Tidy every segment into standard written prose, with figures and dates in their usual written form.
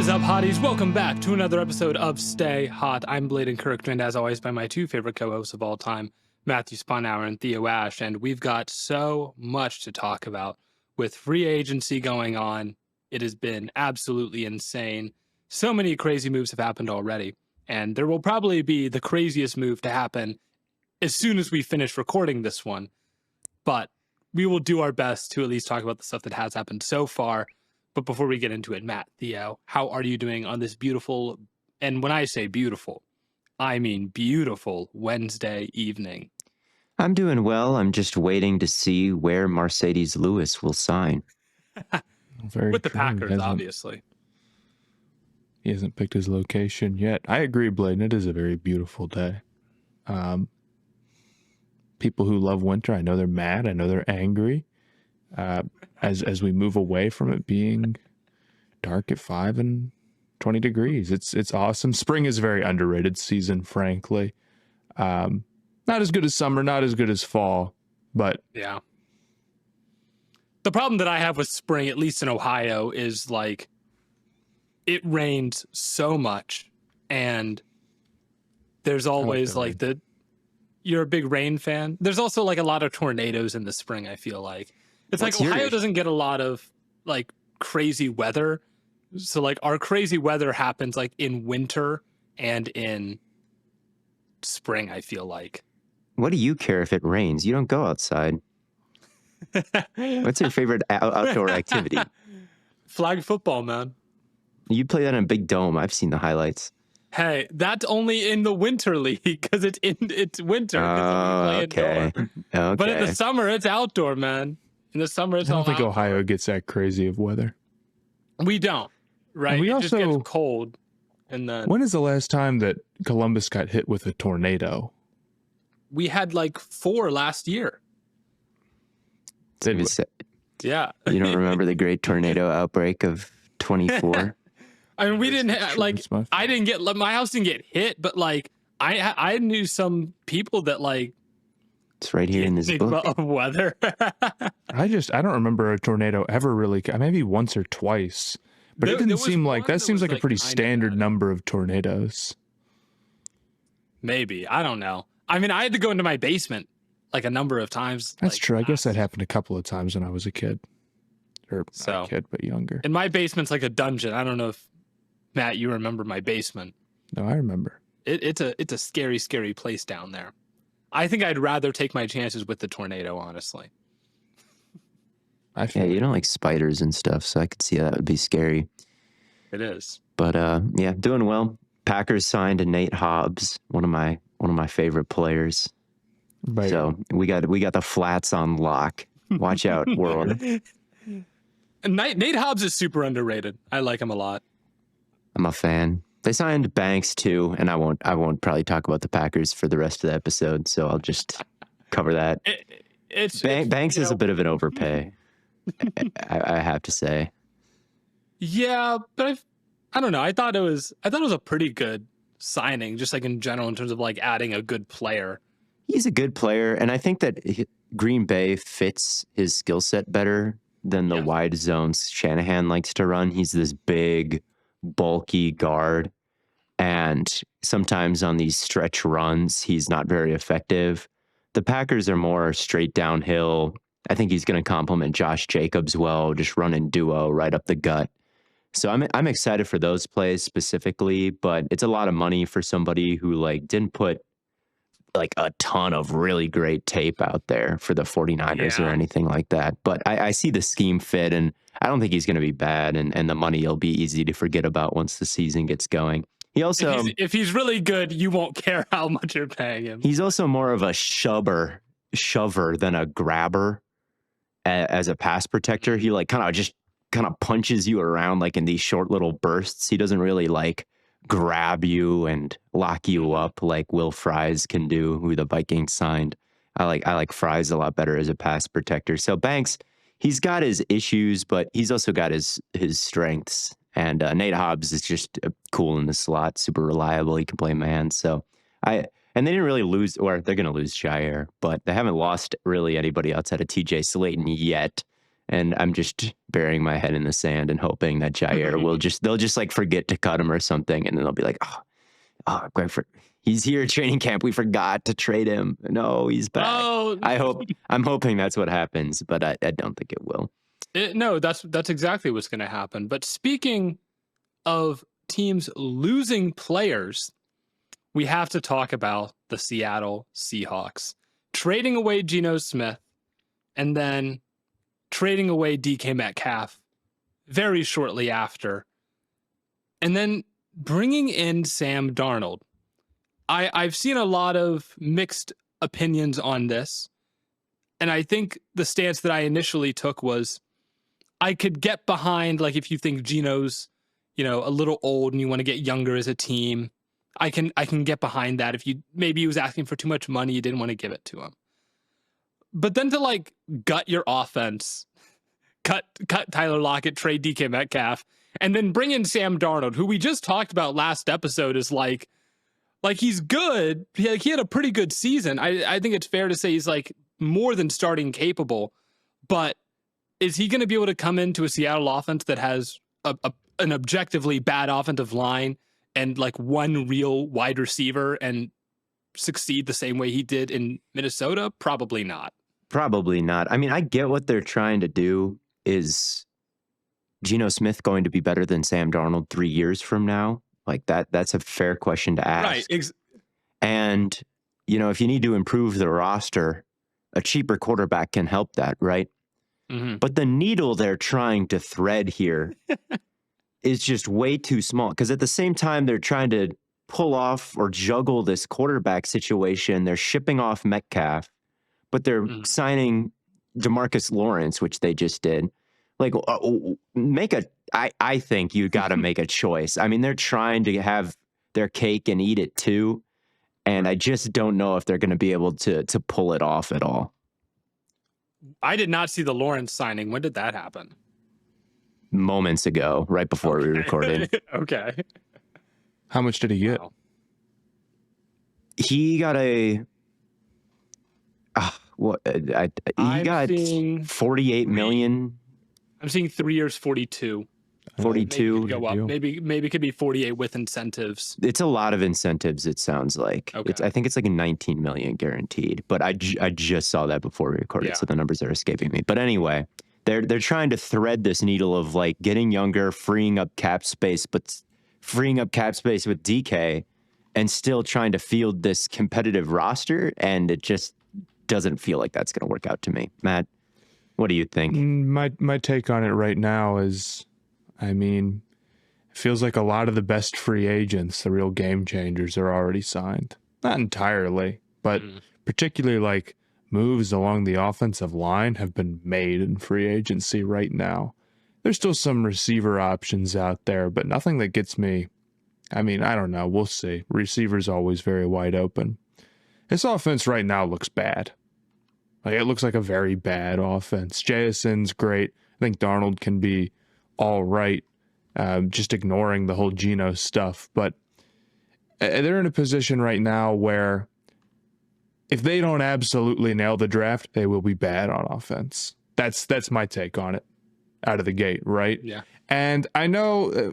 is up, hotties? Welcome back to another episode of Stay Hot. I'm Blaiden Kirk, joined as always by my two favorite co-hosts of all time, Matthew Sponauer and Theo Ash, and we've got so much to talk about. With free agency going on, it has been absolutely insane. So many crazy moves have happened already, and there will probably be the craziest move to happen as soon as we finish recording this one, but we will do our best to at least talk about the stuff that has happened so far. But before we get into it, Matt, Theo, how are you doing on this beautiful, and when I say beautiful, I mean beautiful Wednesday evening? I'm doing well. I'm just waiting to see where Mercedes Lewis will sign. With the Packers, obviously. He hasn't picked his location yet. I agree, Bladen. It is a very beautiful day. People who love winter, I know they're mad. I know they're angry. As we move away from it being dark at 5 and 20 degrees, it's awesome. Spring is a very underrated season, frankly. Not as good as summer, not as good as fall, but yeah. The problem that I have with spring, at least in Ohio, is like it rains so much, and there's always like you're a big rain fan. There's also like a lot of tornadoes in the spring, I feel like. It's like Ohio doesn't get a lot of like crazy weather. So like our crazy weather happens like in winter and in spring, I feel like. What do you care if it rains? You don't go outside. What's your favorite outdoor activity? Flag football, man. You play that in a big dome. I've seen the highlights. Hey, that's only in the winter league because it's winter. Okay. But in the summer, it's outdoor, man. In the summer, it's all I don't think outdoor. Ohio gets that crazy of weather. We don't, right? And we just also gets cold. And then when is the last time that Columbus got hit with a tornado? We had like 4 last year. Yeah. You don't remember the great tornado outbreak of 24? I mean, we didn't I didn't get, my house didn't get hit, but like I knew some people that like, it's right here in this book. Of weather. I don't remember a tornado ever really, maybe once or twice, but it didn't seem like, that seems like a pretty standard number of tornadoes. Maybe, I don't know. I mean, I had to go into my basement like a number of times. That's like, true. I guess that happened a couple of times when I was a kid. Or not a kid, but younger. And my basement's like a dungeon. I don't know if, Matt, you remember my basement. No, I remember. It's a scary, scary place down there. I think I'd rather take my chances with the tornado, honestly. Yeah, you don't like spiders and stuff, so I could see that would be scary. It is. But yeah, doing well. Packers signed Nate Hobbs, one of my favorite players. Right. So we got the flats on lock. Watch out, world. Nate Hobbs is super underrated. I like him a lot. I'm a fan. They signed Banks too, and I won't probably talk about the Packers for the rest of the episode, so I'll just cover that. Banks is a bit of an overpay, I have to say. Yeah, but I don't know. I thought it was a pretty good signing, just like in general, in terms of like adding a good player. He's a good player, and I think that Green Bay fits his skill set better than the wide zones Shanahan likes to run. He's this big, bulky guard, and sometimes on these stretch runs, he's not very effective. The Packers are more straight downhill. I think he's going to complement Josh Jacobs well, just running duo right up the gut. So I'm excited for those plays specifically, but it's a lot of money for somebody who like didn't put like a ton of really great tape out there for the 49ers or anything like that. But I see the scheme fit, and I don't think he's going to be bad, and the money will be easy to forget about once the season gets going. He also, if he's really good, you won't care how much you're paying him. He's also more of a shover than a grabber as a pass protector. He like kind of punches you around like in these short little bursts. He doesn't really like grab you and lock you up like Will Fries can do, who the Vikings signed. I like Fries a lot better as a pass protector. So Banks, he's got his issues, but he's also got his strengths. And Nate Hobbs is just cool in the slot, super reliable. He can play man. So they didn't really lose, or they're going to lose Jair, but they haven't lost really anybody outside of TJ Slayton yet. And I'm just burying my head in the sand and hoping that Jair they'll just like forget to cut him or something. And then they'll be like, he's here at training camp. We forgot to trade him. No, he's back. Oh, I'm hoping that's what happens, but I don't think it will. No, that's exactly what's going to happen. But speaking of teams losing players, we have to talk about the Seattle Seahawks trading away Geno Smith and then trading away DK Metcalf very shortly after, and then bringing in Sam Darnold. I've seen a lot of mixed opinions on this, and I think the stance that I initially took was I could get behind, like, if you think Geno's, a little old and you want to get younger as a team, I can get behind that. If maybe he was asking for too much money, you didn't want to give it to him. But then to like gut your offense, cut Tyler Lockett, trade DK Metcalf, and then bring in Sam Darnold, who we just talked about last episode, is like he's good. He had a pretty good season. I think it's fair to say he's like more than starting capable, but is he going to be able to come into a Seattle offense that has an objectively bad offensive line and like one real wide receiver and succeed the same way he did in Minnesota? Probably not. Probably not. I mean, I get what they're trying to do. Is Geno Smith going to be better than Sam Darnold 3 years from now? Like that's a fair question to ask. Right. And, if you need to improve the roster, a cheaper quarterback can help that, right? Mm-hmm. But the needle they're trying to thread here is just way too small. Because at the same time, they're trying to pull off or juggle this quarterback situation. They're shipping off Metcalf, but they're signing DeMarcus Lawrence, which they just did. Like, I think you got to make a choice. I mean, they're trying to have their cake and eat it too. And I just don't know if they're going to be able to pull it off at all. I did not see the Lawrence signing. When did that happen? Moments ago, right before we recorded. Okay. How much did he get? Wow. He got he got 48 million. I'm seeing 3 years, 42. 42. Maybe it could go up. Maybe it could be 48 with incentives. It's a lot of incentives, it sounds like. Okay. I think it's like a 19 million guaranteed, but I just saw that before we recorded, so the numbers are escaping me. But anyway, they're trying to thread this needle of like getting younger, freeing up cap space with DK and still trying to field this competitive roster, and it just doesn't feel like that's going to work out to me. Matt, what do you think? My take on it right now is, I mean, it feels like a lot of the best free agents, the real game changers, are already signed. Not entirely, but particularly like moves along the offensive line have been made in free agency right now. There's still some receiver options out there, but nothing that gets me. I mean, I don't know. We'll see. Receiver's always very wide open. This offense right now looks bad. Like, it looks like a very bad offense. Jason's great. I think Darnold can be all right, just ignoring the whole Geno stuff. But they're in a position right now where if they don't absolutely nail the draft, they will be bad on offense. That's my take on it out of the gate, right? Yeah. And I know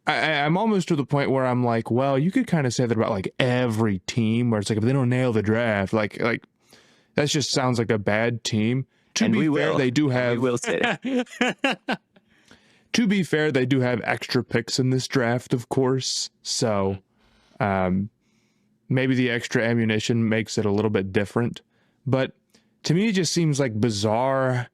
I'm almost to the point where I'm like, well, you could kind of say that about like every team, where it's like if they don't nail the draft, like that just sounds like a bad team. To be fair, they do have. We will say that. To be fair, they do have extra picks in this draft, of course. So maybe the extra ammunition makes it a little bit different. But to me, it just seems like bizarre.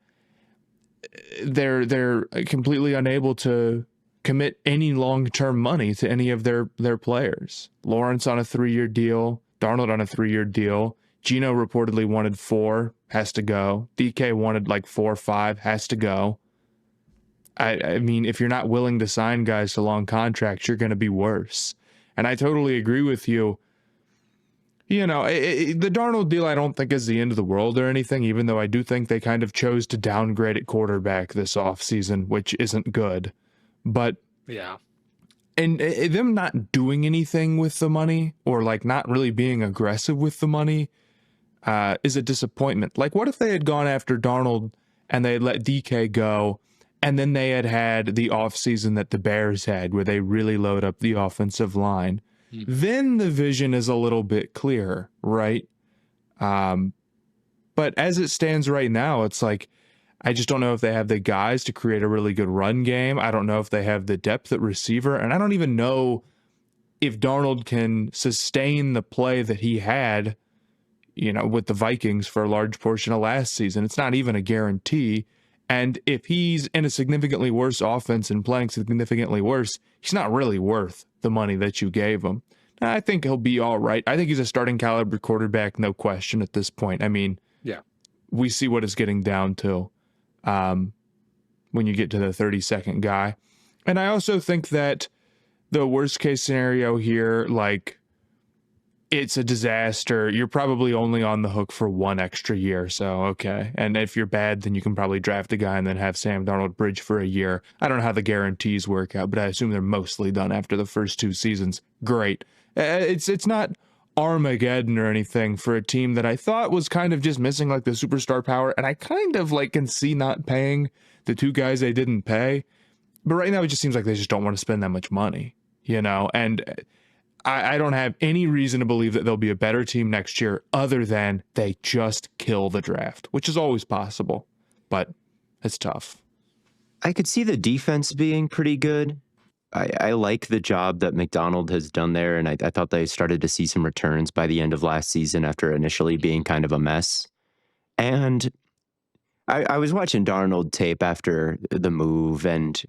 They're completely unable to commit any long-term money to any of their players. Lawrence on a 3-year deal, Darnold on a 3-year deal. Geno reportedly wanted 4, has to go. DK wanted like 4 or 5, has to go. I mean, if you're not willing to sign guys to long contracts, you're going to be worse. And I totally agree with you. The Darnold deal I don't think is the end of the world or anything, even though I do think they kind of chose to downgrade at quarterback this offseason, which isn't good. But yeah. And them not doing anything with the money, or like not really being aggressive with the money, is a disappointment. Like, what if they had gone after Darnold and they let DK go. And then they had the offseason that the Bears had where they really load up the offensive line. Then the vision is a little bit clearer, right? But as it stands right now, it's like, I just don't know if they have the guys to create a really good run game. I don't know if they have the depth at receiver. And I don't even know if Darnold can sustain the play that he had, with the Vikings for a large portion of last season. It's not even a guarantee. And if he's in a significantly worse offense and playing significantly worse, he's not really worth the money that you gave him. I think he'll be all right. I think he's a starting caliber quarterback, no question at this point. I mean, yeah, we see what it's getting down to when you get to the 32nd guy. And I also think that the worst case scenario here, like, it's a disaster. You're probably only on the hook for one extra year. So, okay. And if you're bad, then you can probably draft a guy and then have Sam Darnold bridge for a year. I don't know how the guarantees work out, but I assume they're mostly done after the first 2 seasons. Great. It's not Armageddon or anything for a team that I thought was kind of just missing like the superstar power. And I kind of like can see not paying the 2 guys they didn't pay. But right now it just seems like they just don't want to spend that much money, and I don't have any reason to believe that they'll be a better team next year other than they just kill the draft, which is always possible, but it's tough. I could see the defense being pretty good. I like the job that McDonald has done there, and I thought they started to see some returns by the end of last season after initially being kind of a mess. And I was watching Darnold tape after the move and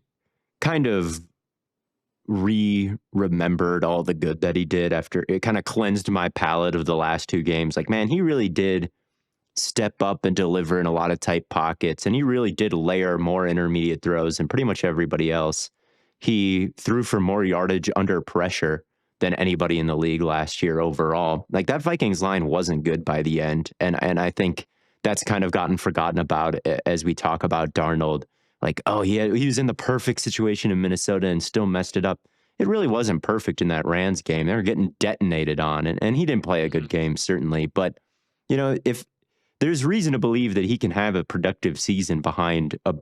kind of remembered all the good that he did after it kind of cleansed my palate of the last 2 games. Like, man, he really did step up and deliver in a lot of tight pockets, and he really did layer more intermediate throws than pretty much everybody else. He threw for more yardage under pressure than anybody in the league last year overall. Like, that Vikings line wasn't good by the end, and I think that's kind of gotten forgotten about as we talk about Darnold. Like, oh, he was in the perfect situation in Minnesota and still messed it up. It really wasn't perfect in that Rams game. They were getting detonated on, and he didn't play a good game, certainly. But, if there's reason to believe that he can have a productive season behind a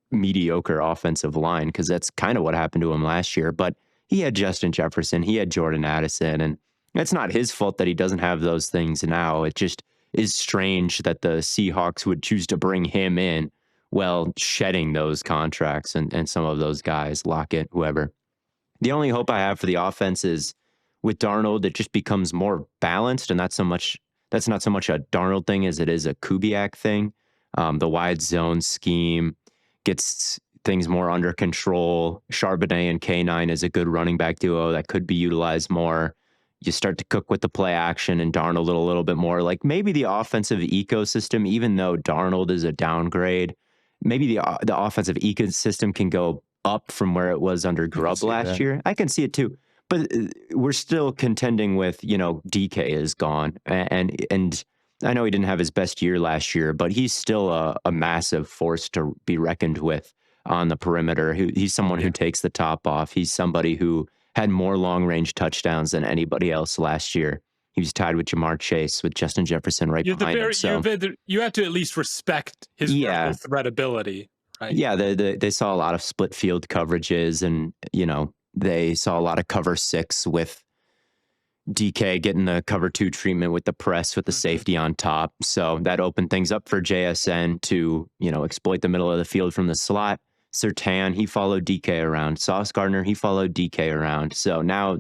mediocre offensive line, because that's kind of what happened to him last year. But he had Justin Jefferson, he had Jordan Addison, and it's not his fault that he doesn't have those things now. It just is strange that the Seahawks would choose to bring him in while shedding those contracts and some of those guys, Lockett, whoever. The only hope I have for the offense is with Darnold, it just becomes more balanced, and that's not so much a Darnold thing as it is a Kubiak thing. The wide zone scheme gets things more under control. Charbonnet and K9 is a good running back duo that could be utilized more. You start to cook with the play action and Darnold a little bit more. Like, maybe the offensive ecosystem, even though Darnold is a downgrade, maybe the offensive ecosystem can go up from where it was under Grubb last year. I can see it too. But we're still contending with, DK is gone. And I know he didn't have his best year last year, but he's still a massive force to be reckoned with on the perimeter. He's someone who takes the top off. He's somebody who had more long-range touchdowns than anybody else last year. He was tied with Jamar Chase, with Justin Jefferson right behind him. So you have to at least respect his vertical threat ability, right? Yeah, they saw a lot of split field coverages, and they saw a lot of cover 6 with DK getting the cover 2 treatment with the press with the safety on top. So that opened things up for JSN to exploit the middle of the field from the slot. Surtain, he followed DK around. Sauce Gardner, he followed DK around. So now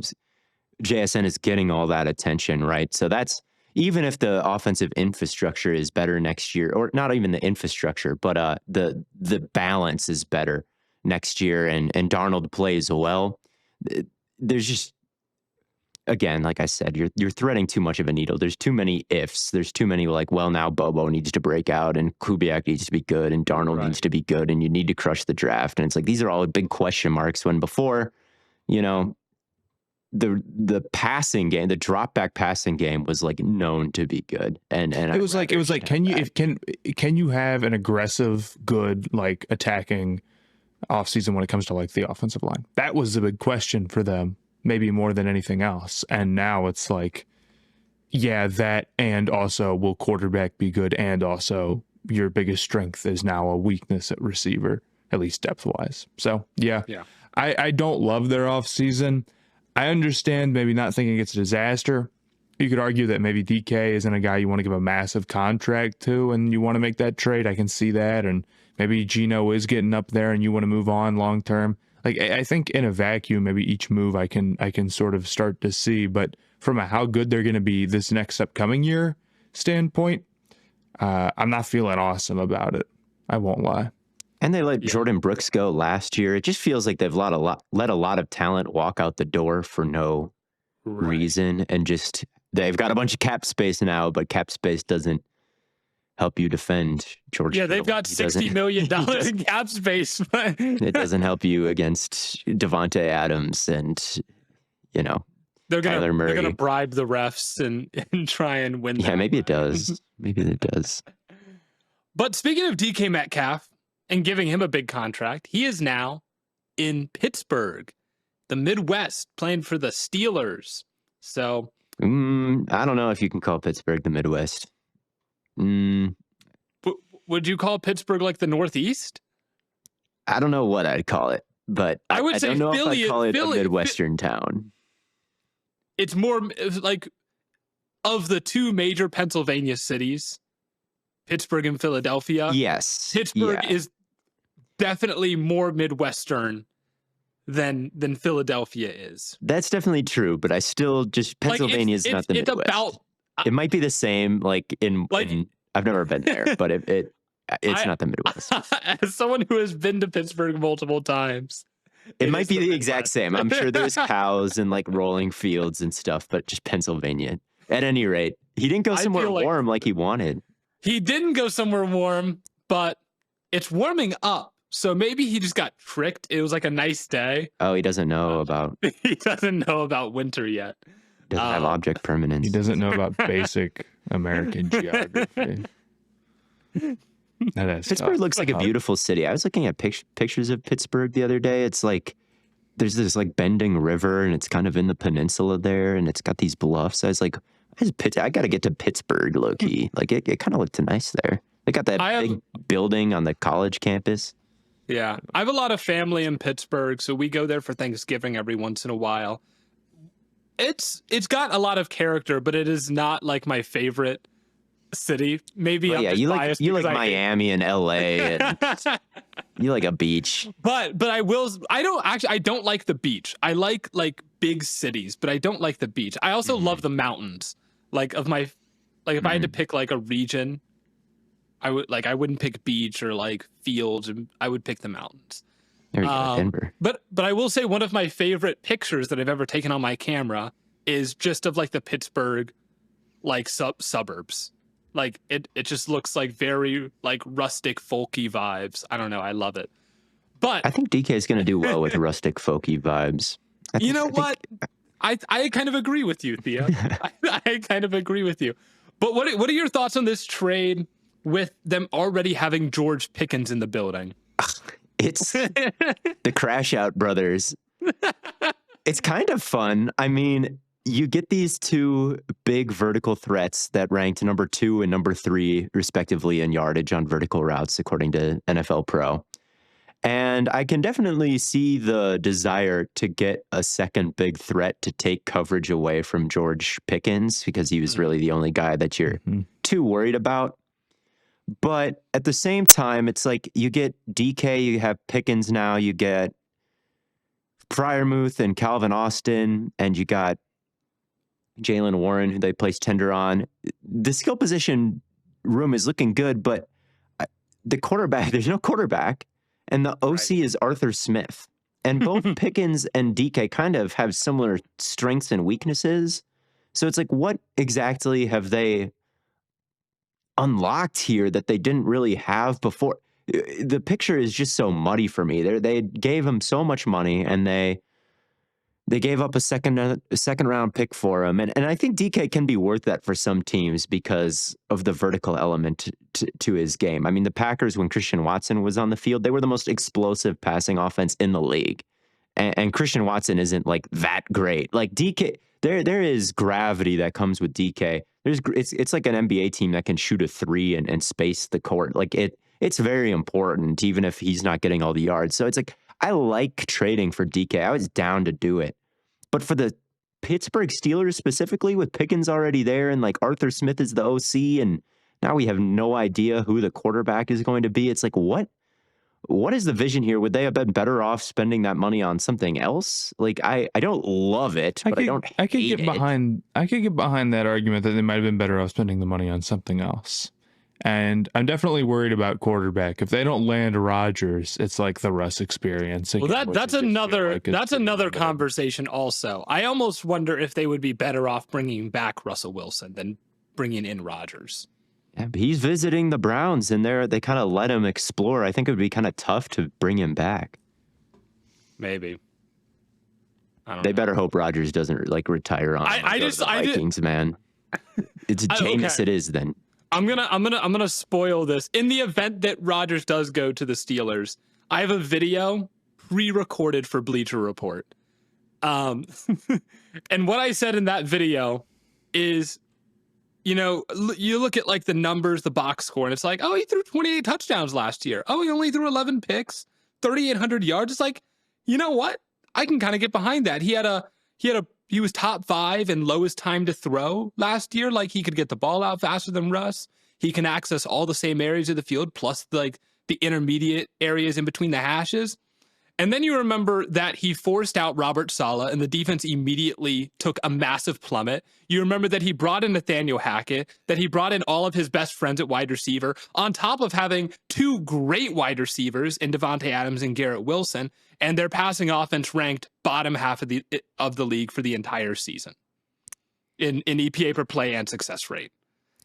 JSN is getting all that attention, right? So that's, even if the offensive infrastructure is better next year, or not even the infrastructure, but the balance is better next year, and Darnold plays well, there's just, again, like I said, you're threading too much of a needle. There's too many ifs. There's too many now Bobo needs to break out, and Kubiak needs to be good, and Darnold needs to be good, and you need to crush the draft. And it's like, these are all big question marks, when before, the passing game, the drop back passing game was like known to be good. And it was like can you have an aggressive, good, like, attacking offseason when it comes to like the offensive line? That was the big question for them, maybe more than anything else. And now it's like, yeah, that, and also will quarterback be good, and also your biggest strength is now a weakness at receiver, at least depth wise. So yeah. I don't love their offseason. I understand maybe not thinking it's a disaster. You could argue that maybe DK isn't a guy you want to give a massive contract to and you want to make that trade. I can see that. And maybe Geno is getting up there and you want to move on long term. Like, I think in a vacuum, maybe each move I can sort of start to see. But from a how good they're going to be this next upcoming year standpoint, I'm not feeling awesome about it. I won't lie. And they let Jordan Brooks go last year. It just feels like they've let a lot of talent walk out the door for no reason. And just they've got a bunch of cap space now, but cap space doesn't help you defend George. Yeah, they've got $60 million in cap space. But it doesn't help you against Devontae Adams and, Kyler Murray. They're gonna bribe the refs and try and win. Yeah, maybe it does. Maybe it does. But speaking of DK Metcalf and giving him a big contract, he is now in Pittsburgh, the Midwest, playing for the Steelers. So I don't know if you can call Pittsburgh the Midwest. Would you call Pittsburgh like the Northeast? I don't know what I'd call it, but I would say don't know Philly, if I'd call it Philly, a Midwestern town. It's more like of the two major Pennsylvania cities, Pittsburgh and Philadelphia. Yes. Pittsburgh is definitely more Midwestern than Philadelphia is. That's definitely true, but I still just Pennsylvania is not the Midwest. It might be the same, like in I've never been there, but it's not the Midwest. As someone who has been to Pittsburgh multiple times, it might be the exact same. I'm sure there's cows and like rolling fields and stuff, but just Pennsylvania. At any rate, he didn't go somewhere warm like he wanted. He didn't go somewhere warm, but it's warming up. So maybe he just got tricked. It was like a nice day. Oh, he doesn't know about... He doesn't know about winter yet. Doesn't have object permanence. He doesn't know about basic American geography. Pittsburgh looks like a beautiful city. I was looking at pictures of Pittsburgh the other day. It's like there's this like bending river, and it's kind of in the peninsula there, and it's got these bluffs. I was like, I got to get to Pittsburgh, low key. Like it kind of looked nice there. They got that big building on the college campus. Yeah, I have a lot of family in Pittsburgh, so we go there for Thanksgiving every once in a while. It's got a lot of character, but it is not like my favorite city. Maybe you like Miami and LA, and you like a beach. But I don't like the beach. I like big cities, but I don't like the beach. I also love the mountains. If I had to pick like a region, I wouldn't pick beach or like fields, and I would pick the mountains. There you go, Denver. But I will say one of my favorite pictures that I've ever taken on my camera is just of like the Pittsburgh like suburbs. Like it just looks like very like rustic folky vibes. I don't know, I love it. But I think DK is going to do well with rustic folky vibes. I kind of agree with you, Theo. I kind of agree with you. But what are your thoughts on this trade with them already having George Pickens in the building? It's the Crash Out brothers. It's kind of fun. I mean, you get these two big vertical threats that ranked number 2 and number 3, respectively, in yardage on vertical routes, according to NFL Pro. And I can definitely see the desire to get a second big threat to take coverage away from George Pickens, because he was really the only guy that you're too worried about. But at the same time, it's like you get DK, you have Pickens now, you get Freiermuth and Calvin Austin, and you got Jalen Warren, who they placed tender on. The skill position room is looking good, but the quarterback, there's no quarterback, and the OC is Arthur Smith. And both Pickens and DK kind of have similar strengths and weaknesses. So it's like, what exactly have they unlocked here that they didn't really have before? The picture is just so muddy for me. They gave him so much money, and they gave up a second round pick for him. And I think DK can be worth that for some teams because of the vertical element to his game. I mean, the Packers, when Christian Watson was on the field, they were the most explosive passing offense in the league. And Christian Watson isn't like that great. Like DK, there is gravity that comes with DK It's like an NBA team that can shoot a three and space the court. Like it's very important, even if he's not getting all the yards. So it's like I like trading for DK. I was down to do it, but for the Pittsburgh Steelers specifically, with Pickens already there and like Arthur Smith is the OC, and now we have no idea who the quarterback is going to be. It's like what is the vision here? Would they have been better off spending that money on something else? Like I don't love it, but I don't hate I could get it. behind that argument that they might have been better off spending the money on something else. And I'm definitely worried about quarterback. If they don't land Rodgers, it's like the Russ experience. Well, that's another limited. conversation. Also, I almost wonder if they would be better off bringing back Russell Wilson than bringing in Rodgers. Yeah, but he's visiting the Browns, and they kind of let him explore. I think it would be kind of tough to bring him back. Maybe. They better hope Rodgers doesn't like retire on the Vikings, man. It's Jameis. Okay. It is then. I'm gonna spoil this. In the event that Rodgers does go to the Steelers, I have a video pre-recorded for Bleacher Report. And what I said in that video is, you know, you look at like the numbers, the box score, and it's like, oh, he threw 28 touchdowns last year. Oh, he only threw 11 picks, 3,800 yards. It's like, you know what? I can kind of get behind that. He was top 5 in lowest time to throw last year. Like, he could get the ball out faster than Russ. He can access all the same areas of the field, plus the intermediate areas in between the hashes. And then you remember that he forced out Robert Saleh and the defense immediately took a massive plummet. You remember that he brought in Nathaniel Hackett, that he brought in all of his best friends at wide receiver, on top of having 2 great wide receivers in Devontae Adams and Garrett Wilson, and their passing offense ranked bottom half of the league for the entire season in EPA per play and success rate.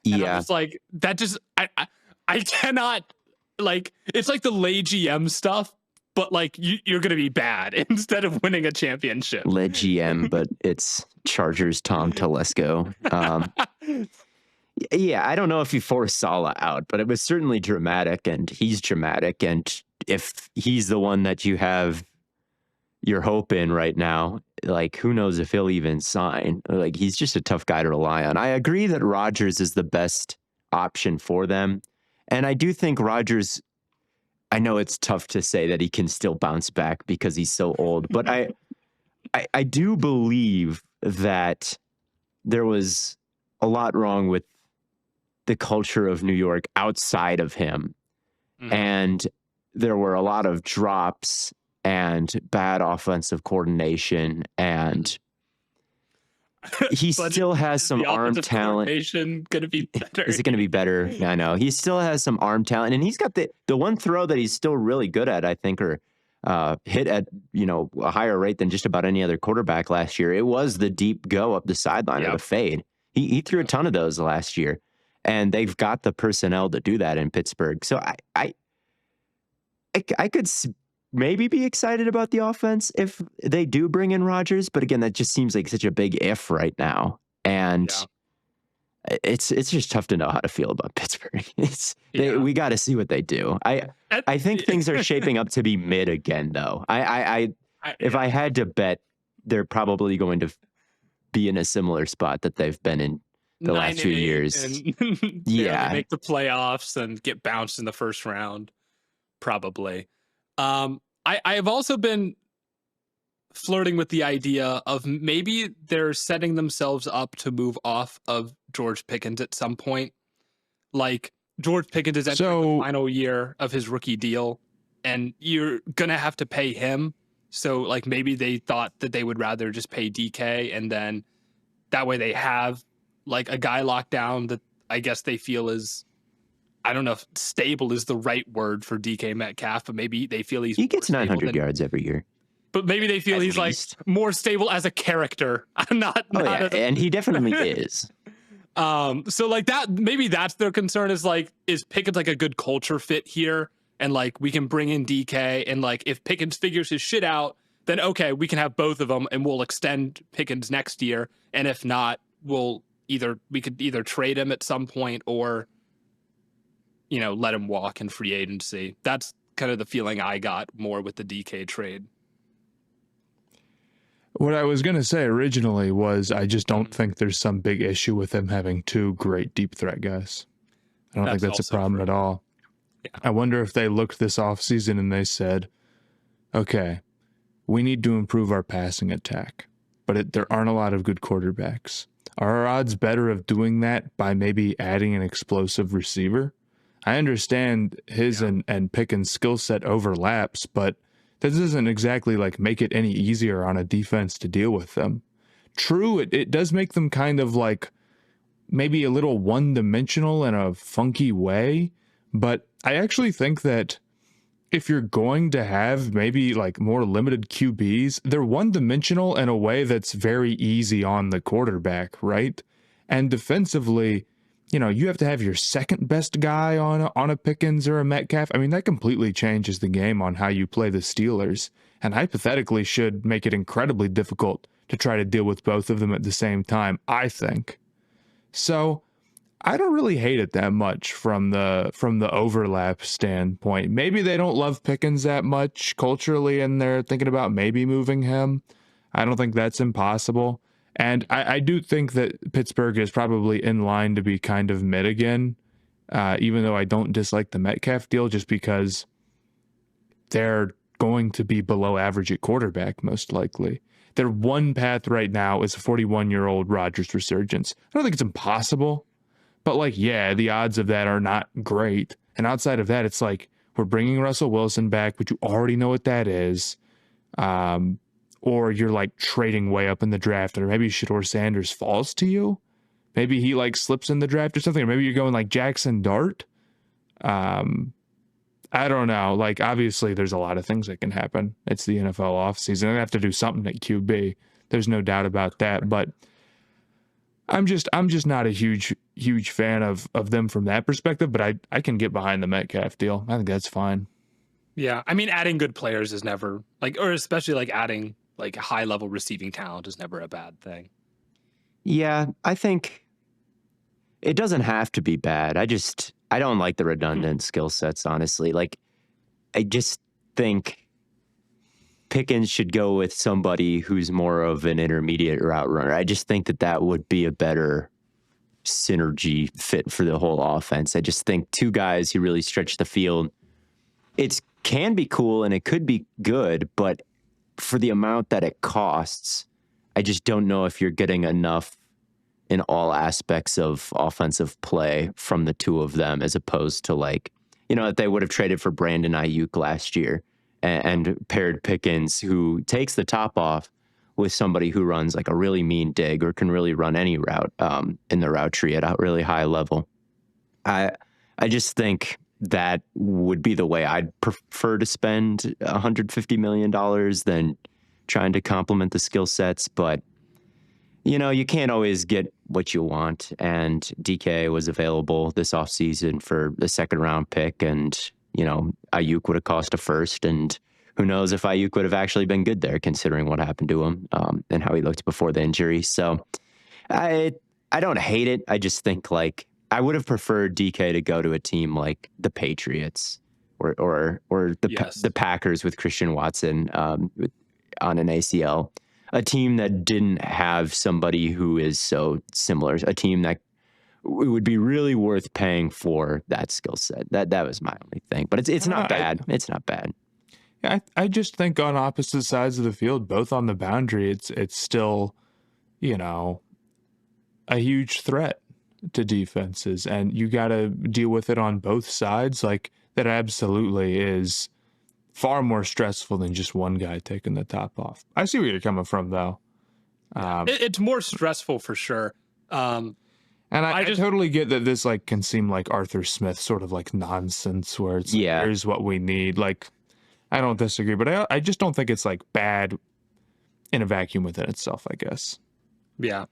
And yeah. I'm just like, that just, I cannot, like, it's like the lay GM stuff, but like you're going to be bad instead of winning a championship. Led GM, but it's Chargers Tom Telesco. Yeah, I don't know if you forced Saleh out, but it was certainly dramatic, and he's dramatic. And if he's the one that you have your hope in right now, like, who knows if he'll even sign? Like, he's just a tough guy to rely on. I agree that Rodgers is the best option for them. And I do think Rodgers, I know it's tough to say that he can still bounce back because he's so old, but I do believe that there was a lot wrong with the culture of New York outside of him. Mm-hmm. And there were a lot of drops and bad offensive coordination, and he still has some arm talent. Gonna be better. Is it going to be better? I know. He still has some arm talent, and he's got the one throw that he's still really good at, I think, or hit at, a higher rate than just about any other quarterback last year. It was the deep go up the sideline or the fade. He threw a ton of those last year, and they've got the personnel to do that in Pittsburgh. So I could maybe be excited about the offense if they do bring in Rodgers, but again, that just seems like such a big if right now, and it's just tough to know how to feel about Pittsburgh. We got to see what they do. I think things are shaping up to be mid again, though. If I had to bet, they're probably going to be in a similar spot that they've been in the last few years. And make the playoffs and get bounced in the first round, probably. I've also been flirting with the idea of maybe they're setting themselves up to move off of George Pickens at some point. Like, George Pickens is entering the final year of his rookie deal, and you're going to have to pay him. So, like, maybe they thought that they would rather just pay DK, and then that way they have, like, a guy locked down that I guess they feel is, I don't know if stable is the right word for DK Metcalf, but maybe they feel he gets 900 yards every year. But maybe they feel he's least. Like more stable as a character. And he definitely is. So like that, maybe that's their concern is Pickens like a good culture fit here? And like, we can bring in DK, and like, if Pickens figures his shit out, then okay, we can have both of them and we'll extend Pickens next year. And if not, we could either trade him at some point or, let him walk in free agency. That's kind of the feeling I got more with the DK trade. What I was going to say originally was I just don't think there's some big issue with him having two great deep threat guys. I don't think that's a also problem true. at all. Yeah. I wonder if they looked this offseason and they said, okay, we need to improve our passing attack, but there aren't a lot of good quarterbacks. Are our odds better of doing that by maybe adding an explosive receiver? I understand his and Pickens' skill set overlaps, but that doesn't exactly like make it any easier on a defense to deal with them. True, it does make them kind of like maybe a little one-dimensional in a funky way, but I actually think that if you're going to have maybe like more limited QBs, they're one-dimensional in a way that's very easy on the quarterback, right? And defensively, you know, you have to have your second best guy on a Pickens or a Metcalf. I mean, that completely changes the game on how you play the Steelers, and hypothetically should make it incredibly difficult to try to deal with both of them at the same time, I think. So I don't really hate it that much from the overlap standpoint. Maybe they don't love Pickens that much culturally, and they're thinking about maybe moving him. I don't think that's impossible. And I do think that Pittsburgh is probably in line to be kind of mid again, even though I don't dislike the Metcalf deal just because they're going to be below average at quarterback, most likely. Their one path right now is a 41-year-old Rodgers resurgence. I don't think it's impossible, but like, yeah, the odds of that are not great. And outside of that, it's like we're bringing Russell Wilson back, but you already know what that is. Or you're like trading way up in the draft, or maybe Shedeur Sanders falls to you. Maybe he like slips in the draft or something, or maybe you're going like Jackson Dart. I don't know. Like, obviously, there's a lot of things that can happen. It's the NFL offseason. They have to do something at QB. There's no doubt about that. But I'm just not a huge fan of them from that perspective. But I can get behind the Metcalf deal. I think that's fine. Yeah, I mean, adding good players is never like, or especially like adding like high level receiving talent is never a bad thing. Yeah, I think it doesn't have to be bad. I don't like the redundant skill sets, honestly. Like, I just think Pickens should go with somebody who's more of an intermediate route runner. I just think that would be a better synergy fit for the whole offense. I just think two guys who really stretch the field, it can be cool and it could be good, but for the amount that it costs, I just don't know if you're getting enough in all aspects of offensive play from the two of them, as opposed to like, if they would have traded for Brandon Ayuk last year and paired Pickens, who takes the top off, with somebody who runs like a really mean dig or can really run any route in the route tree at a really high level. I just think that would be the way I'd prefer to spend $150 million than trying to complement the skill sets. But, you can't always get what you want. And DK was available this offseason for the second round pick. And, Ayuk would have cost a first. And who knows if Ayuk would have actually been good there, considering what happened to him and how he looked before the injury. So I don't hate it. I just think like, I would have preferred DK to go to a team like the Patriots or the Packers with Christian Watson on an ACL, a team that didn't have somebody who is so similar, a team that it would be really worth paying for that skill set. That was my only thing, but it's not bad. It's not bad. I just think on opposite sides of the field, both on the boundary, it's still, a huge threat to defenses, and you got to deal with it on both sides. Like, that absolutely is far more stressful than just one guy taking the top off. I see where you're coming from, though. It's more stressful for sure. And I totally get that this like can seem like Arthur Smith sort of like nonsense, where it's like, here's what we need. Like, I don't disagree, but I just don't think it's like bad in a vacuum within itself, I guess. Yeah.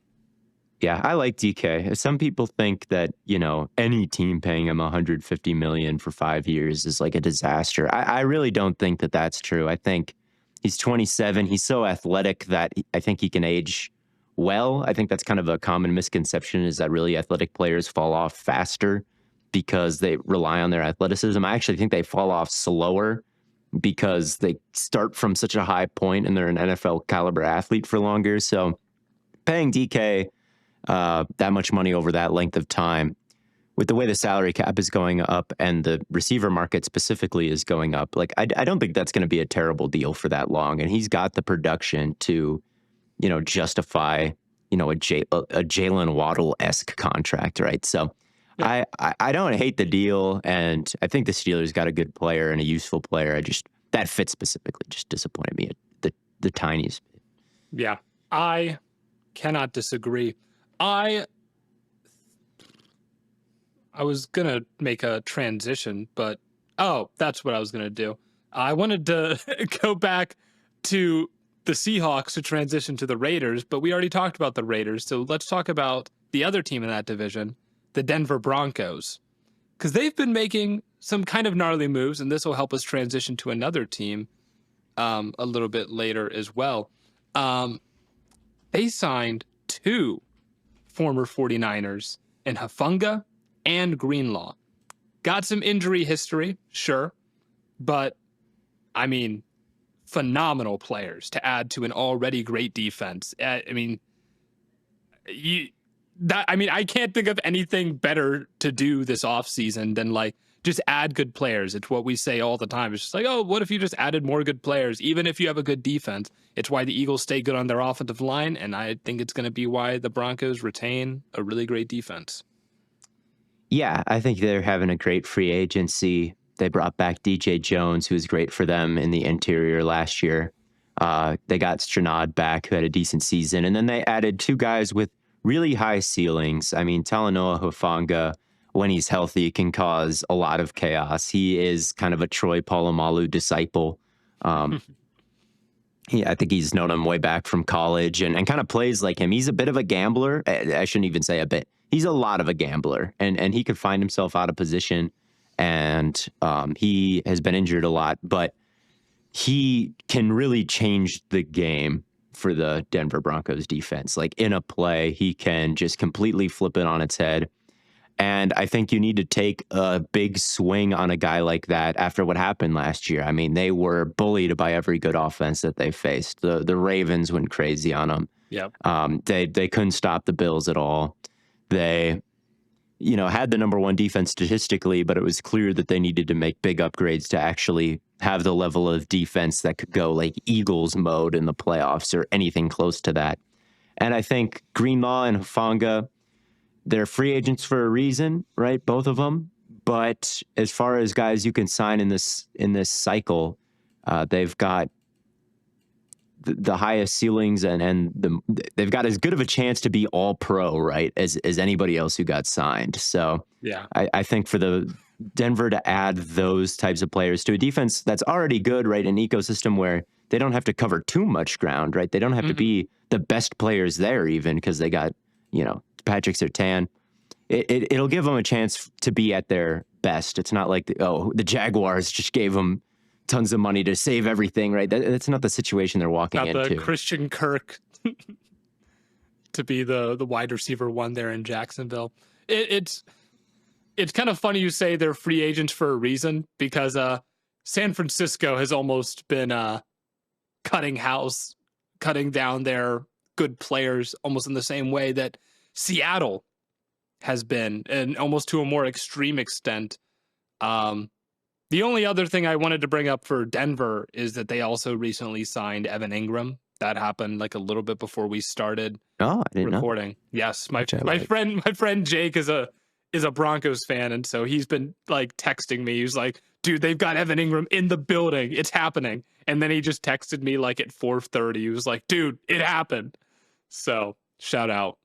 Yeah, I like DK. Some people think that, any team paying him $150 million for 5 years is like a disaster. I really don't think that that's true. I think he's 27. He's so athletic that I think he can age well. I think that's kind of a common misconception, is that really athletic players fall off faster because they rely on their athleticism. I actually think they fall off slower because they start from such a high point and they're an NFL caliber athlete for longer. So paying DK that much money over that length of time, with the way the salary cap is going up and the receiver market specifically is going up, like I don't think that's going to be a terrible deal for that long. And he's got the production to, justify, a Jalen Waddle-esque contract, right? So yeah. I don't hate the deal, and I think the Steelers got a good player and a useful player. That fit specifically just disappointed me at the tiniest bit. Yeah, I cannot disagree. I was going to make a transition, but that's what I was going to do. I wanted to go back to the Seahawks to transition to the Raiders, but we already talked about the Raiders. So let's talk about the other team in that division, the Denver Broncos, because they've been making some kind of gnarly moves, and this will help us transition to another team a little bit later as well. They signed 2 former 49ers in Hufanga and Greenlaw. Got some injury history, sure, but I mean, phenomenal players to add to an already great defense. I can't think of anything better to do this offseason than like just add good players. It's what we say all the time. It's just like, what if you just added more good players, even if you have a good defense? It's why the Eagles stay good on their offensive line, and I think it's going to be why the Broncos retain a really great defense. Yeah, I think they're having a great free agency. They brought back DJ Jones, who was great for them in the interior last year. They got Stranad back, who had a decent season. And then they added 2 guys with really high ceilings. I mean, Talanoa Hufanga, when he's healthy, can cause a lot of chaos. He is kind of a Troy Polamalu disciple. I think he's known him way back from college and kind of plays like him. He's a bit of a gambler. I shouldn't even say a bit. He's a lot of a gambler, and he could find himself out of position, and he has been injured a lot, but he can really change the game for the Denver Broncos defense. Like in a play, he can just completely flip it on its head. And I think you need to take a big swing on a guy like that after what happened last year. I mean, they were bullied by every good offense that they faced. The Ravens went crazy on them. Yep. They couldn't stop the Bills at all. They, had the number 1 defense statistically, but it was clear that they needed to make big upgrades to actually have the level of defense that could go like Eagles mode in the playoffs or anything close to that. And I think Greenlaw and Hufanga, they're free agents for a reason, right? Both of them. But as far as guys you can sign in this cycle, they've got the highest ceilings and they've got as good of a chance to be all pro, right, as anybody else who got signed. So yeah, I think for the Denver to add those types of players to a defense that's already good, right, an ecosystem where they don't have to cover too much ground, right? They don't have to be the best players there even because they got, Patrick Surtain. It'll give them a chance to be at their best. It's not like the Jaguars just gave them tons of money to save everything, right? That's not the situation they're walking into. The Christian Kirk to be the wide receiver 1 there in Jacksonville. It's kind of funny you say they're free agents for a reason, because San Francisco has almost been cutting down their good players almost in the same way that Seattle has been, and almost to a more extreme extent. The only other thing I wanted to bring up for Denver is that they also recently signed Evan Ingram. That happened like a little bit before we started recording. Know. Yes, my friend Jake is a Broncos fan, and so he's been like texting me. He's like, "Dude, they've got Evan Ingram in the building. It's happening." And then he just texted me like at 4:30. He was like, "Dude, it happened." So shout out.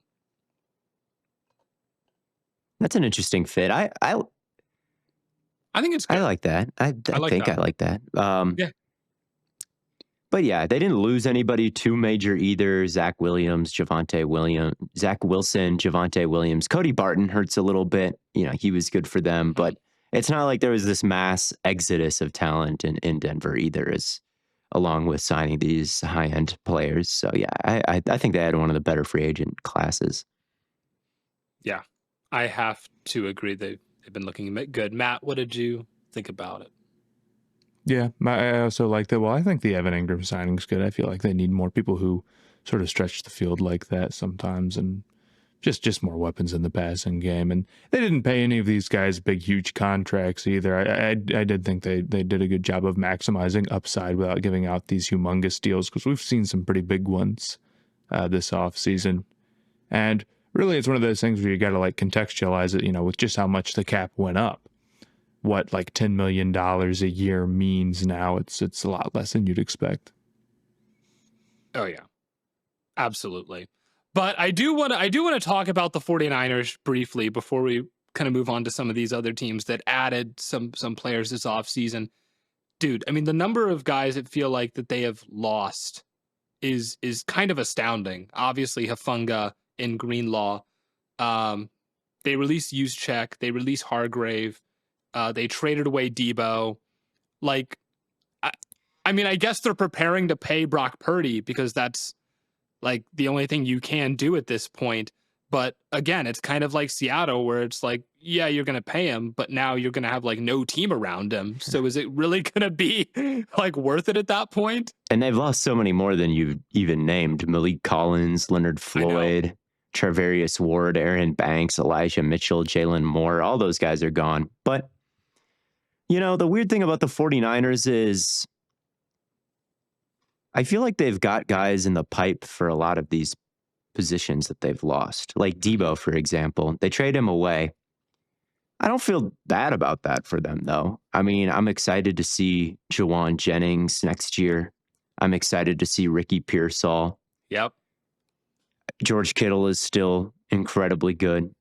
That's an interesting fit. I think it's good. I like that. I like that. Yeah. But yeah, they didn't lose anybody too major either. Zach Wilson, Javonte Williams. Cody Barton hurts a little bit. He was good for them, but it's not like there was this mass exodus of talent in Denver either, along with signing these high-end players. So yeah, I think they had one of the better free agent classes. Yeah, I have to agree. They've been looking good. Matt, what did you think about it? Yeah, I also like that. Well, I think the Evan Ingram signing's good. I feel like they need more people who sort of stretch the field like that sometimes, and just more weapons in the passing game. And they didn't pay any of these guys big, huge contracts either. I did think they did a good job of maximizing upside without giving out these humongous deals, because we've seen some pretty big ones this offseason. And really, it's one of those things where you got to like contextualize it, with just how much the cap went up. What like $10 million a year means now. It's a lot less than you'd expect. Oh yeah, absolutely. But I do want to talk about the 49ers briefly before we kind of move on to some of these other teams that added some players this offseason. Dude, I mean, the number of guys that feel like that they have lost is kind of astounding. Obviously, Hufanga and Greenlaw. They released Juszczyk, they released Hargrave, they traded away Debo. Like, I mean, I guess they're preparing to pay Brock Purdy because that's like the only thing you can do at this point. But again, it's kind of like Seattle, where it's like, yeah, you're going to pay him, but now you're going to have like no team around him. So is it really going to be like worth it at that point? And they've lost so many more than you've even named. Malik Collins, Leonard Floyd, Charvarius Ward, Aaron Banks, Elijah Mitchell, Jalen Moore. All those guys are gone. But, the weird thing about the 49ers is I feel like they've got guys in the pipe for a lot of these positions that they've lost. Like Debo, for example. They trade him away. I don't feel bad about that for them, though. I mean, I'm excited to see Jawan Jennings next year. I'm excited to see Ricky Pearsall. Yep. George Kittle is still incredibly good.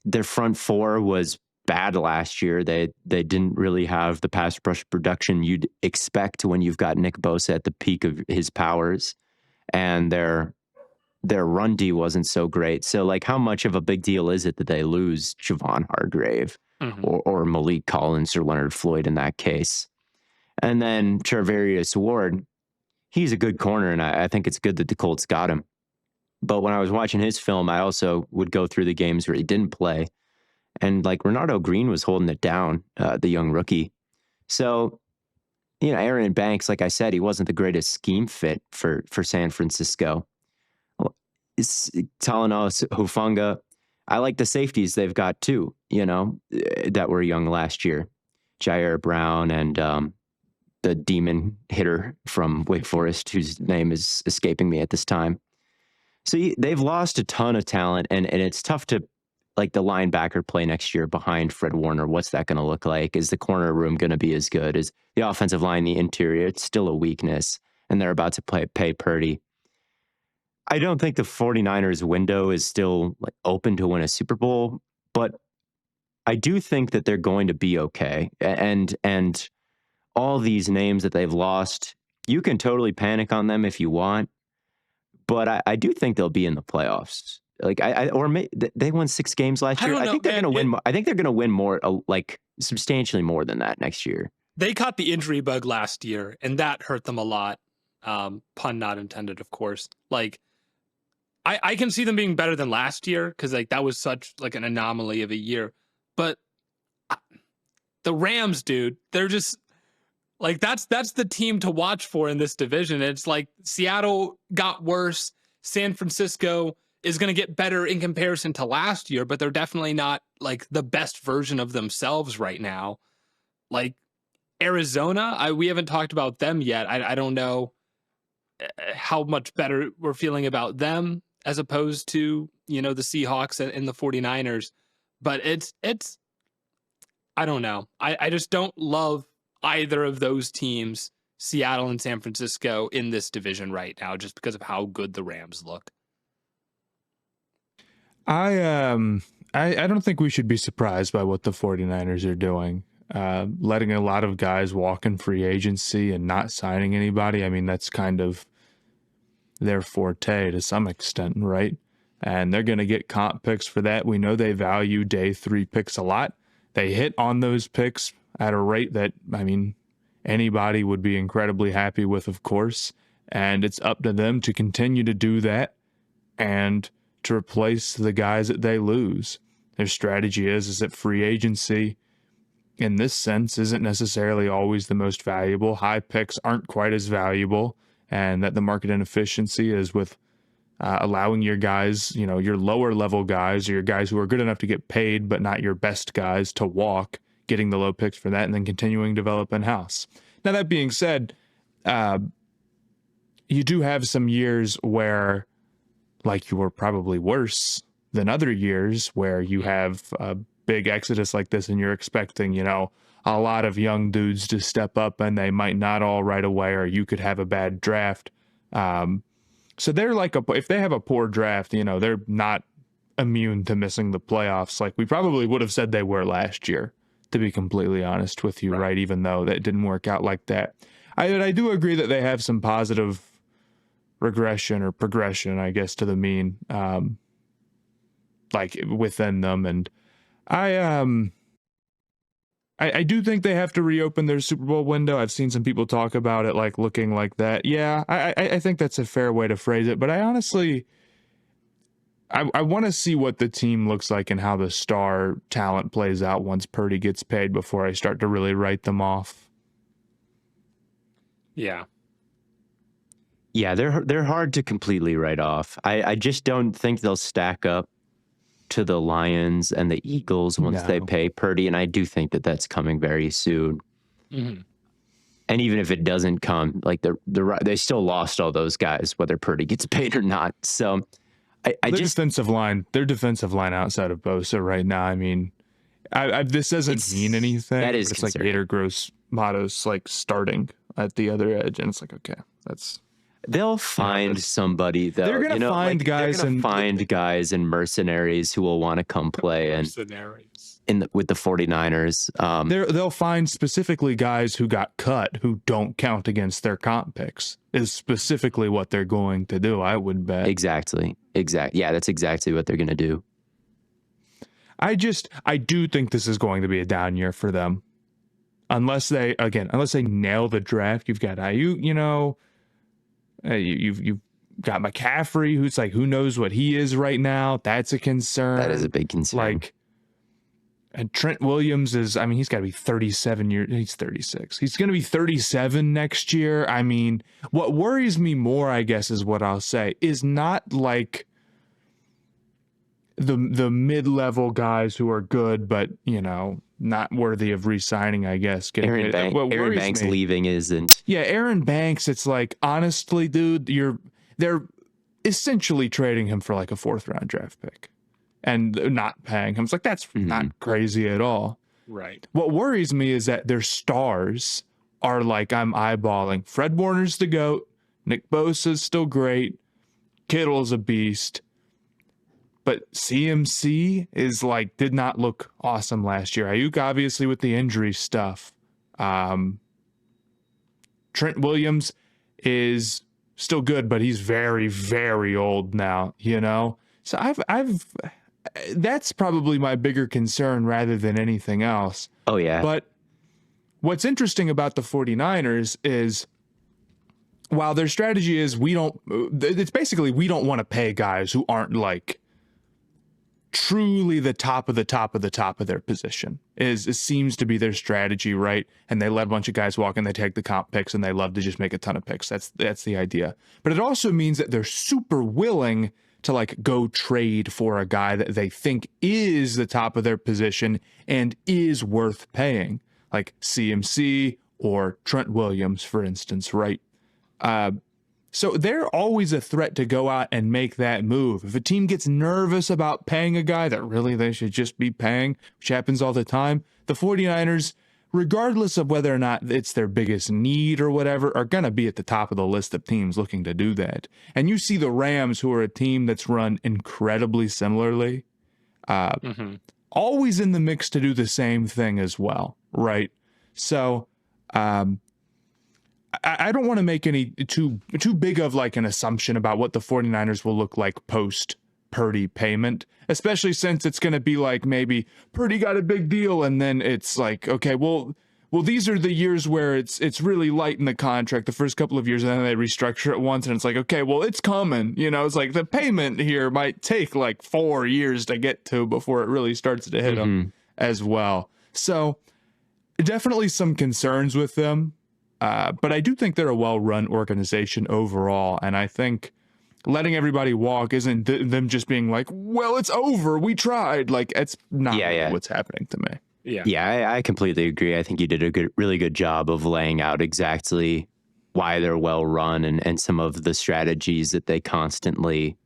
Their front four was bad last year. They didn't really have the pass rush production you'd expect when you've got Nick Bosa at the peak of his powers, and their run D wasn't so great. So, like, how much of a big deal is it that they lose Javon Hargrave or Malik Collins or Leonard Floyd in that case? And then Charvarius Ward, he's a good corner, and I think it's good that the Colts got him. But when I was watching his film, I also would go through the games where he didn't play. And like Renardo Green was holding it down, the young rookie. So, Aaron Banks, like I said, he wasn't the greatest scheme fit for San Francisco. Talanoa Hufanga, I like the safeties they've got too, that were young last year. Jair Brown and the demon hitter from Wake Forest, whose name is escaping me at this time. So they've lost a ton of talent, and it's tough to, like, the linebacker play next year behind Fred Warner. What's that going to look like? Is the corner room going to be as good? Is the offensive line, the interior, it's still a weakness, and they're about to pay Purdy. I don't think the 49ers window is still like open to win a Super Bowl, but I do think that they're going to be okay. And all these names that they've lost, you can totally panic on them if you want, but I do think they'll be in the playoffs. Like they won 6 games last year. I think they're going to win. I think they're going to win more, like substantially more than that next year. They caught the injury bug last year, and that hurt them a lot. Pun not intended, of course. Like, I can see them being better than last year because like that was such like an anomaly of a year. But the Rams, dude, they're just like that's the team to watch for in this division. It's like Seattle got worse. San Francisco is going to get better in comparison to last year, but they're definitely not like the best version of themselves right now. Like Arizona, we haven't talked about them yet. I don't know how much better we're feeling about them as opposed to, the Seahawks and the 49ers. But it's I don't know. I just don't love either of those teams, Seattle and San Francisco, in this division right now, just because of how good the Rams look. I don't think we should be surprised by what the 49ers are doing. Letting a lot of guys walk in free agency and not signing anybody. I mean, that's kind of their forte to some extent, right? And they're going to get comp picks for that. We know they value day 3 picks a lot. They hit on those picks at a rate that, I mean, anybody would be incredibly happy with, of course. And it's up to them to continue to do that and to replace the guys that they lose. Their strategy is that free agency, in this sense isn't necessarily always the most valuable. High picks aren't quite as valuable, and that the market inefficiency is with allowing your guys, your lower level guys, or your guys who are good enough to get paid but not your best guys, to walk, getting the low picks for that, and then continuing to develop in-house. Now, that being said, you do have some years where, like, you were probably worse than other years where you have a big exodus like this and you're expecting, a lot of young dudes to step up, and they might not all right away, or you could have a bad draft. So they're if they have a poor draft, they're not immune to missing the playoffs. Like we probably would have said they were last year, to be completely honest with you, right? Even though that didn't work out like that. I do agree that they have some positive regression or progression, I guess, to the mean, like within them. And I do think they have to reopen their Super Bowl window. I've seen some people talk about it like looking like that. Yeah, I think that's a fair way to phrase it. But I honestly, I want to see what the team looks like and how the star talent plays out once Purdy gets paid before I start to really write them off. Yeah. Yeah, they're hard to completely write off. I just don't think they'll stack up to the Lions and the Eagles once they pay Purdy, and I do think that that's coming very soon. Mm-hmm. And even if it doesn't come, like they still lost all those guys, whether Purdy gets paid or not. So their defensive line outside of Bosa right now. I mean, this doesn't mean anything. That is it's like Gator Gross Matos like starting at the other edge, and it's like, okay, that's. They'll find somebody though. They're gonna find guys and mercenaries who will want to come play with the 49ers. They'll find specifically guys who got cut who don't count against their comp picks. Is specifically what they're going to do, I would bet. Exactly. Yeah, that's exactly what they're going to do. I do think this is going to be a down year for them. Unless they nail the draft. You've got Ayuk, you've got McCaffrey, who's like, who knows what he is right now. That's a concern. That is a big concern. And Trent Williams he's got to be 37 years. He's 36. He's going to be 37 next year. I mean, what worries me more, I guess, is what I'll say, is not like the mid-level guys who are good, but, not worthy of re-signing, I guess. Aaron Banks leaving isn't. Yeah, Aaron Banks, it's like, honestly, dude, they're essentially trading him for like a 4th-round draft pick and not paying him. It's like, that's not crazy at all. Right. What worries me is that their stars are like, I'm eyeballing. Fred Warner's the GOAT. Nick Bosa's still great. Kittle's a beast. But CMC did not look awesome last year. Ayuk, obviously, with the injury stuff. Trent Williams is still good, but he's very, very old now, So that's probably my bigger concern rather than anything else. Oh, yeah. But what's interesting about the 49ers is, while their strategy is we don't want to pay guys who aren't like truly the top of the top of the top of their position. It seems to be their strategy, right? And they let a bunch of guys walk and they take the comp picks and they love to just make a ton of picks. That's the idea. But it also means that they're super willing to like go trade for a guy that they think is the top of their position and is worth paying, like CMC or Trent Williams, for instance, right? So they're always a threat to go out and make that move. If a team gets nervous about paying a guy that really they should just be paying, which happens all the time, the 49ers, regardless of whether or not it's their biggest need or whatever, are going to be at the top of the list of teams looking to do that. And you see the Rams, who are a team that's run incredibly similarly, always in the mix to do the same thing as well, right? So I don't want to make any too big of like an assumption about what the 49ers will look like post Purdy payment, especially since it's going to be like maybe Purdy got a big deal and then it's like, okay, well these are the years where it's really light in the contract the first couple of years, and then they restructure it once and it's like, okay, well it's coming, it's like the payment here might take like 4 years to get to before it really starts to hit them as well. So definitely some concerns with them. But I do think they're a well-run organization overall. And I think letting everybody walk isn't them just being like, well, it's over. We tried. Like, it's not really what's happening to me. Yeah, I completely agree. I think you did a really good job of laying out exactly why they're well run and some of the strategies that they constantly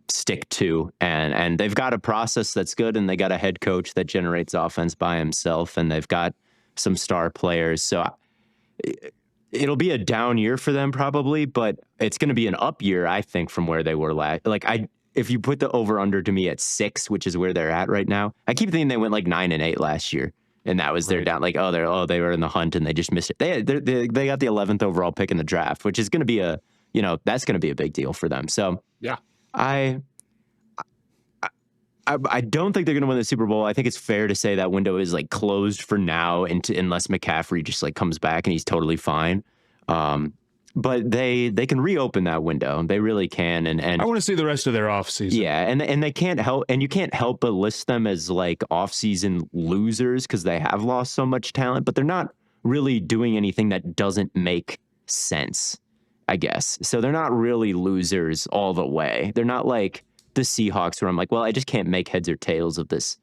stick to. And they've got a process that's good, and they got a head coach that generates offense by himself, and they've got some star players. So it'll be a down year for them probably, but it's going to be an up year, I think, from where they were last. If you put the over under to me at 6, which is where they're at right now, I keep thinking they went like 9-8 last year, and that was their down. Like, they were in the hunt and they just missed it. They got the 11th overall pick in the draft, which is going to be that's going to be a big deal for them. So yeah, I don't think they're going to win the Super Bowl. I think it's fair to say that window is like closed for now, unless McCaffrey just like comes back and he's totally fine. But they can reopen that window. They really can. And I want to see the rest of their offseason. Yeah, and they can't help, and you can't help but list them as like offseason losers because they have lost so much talent, but they're not really doing anything that doesn't make sense, I guess. So they're not really losers all the way. They're not like the Seahawks where I'm like, well, I just can't make heads or tails of this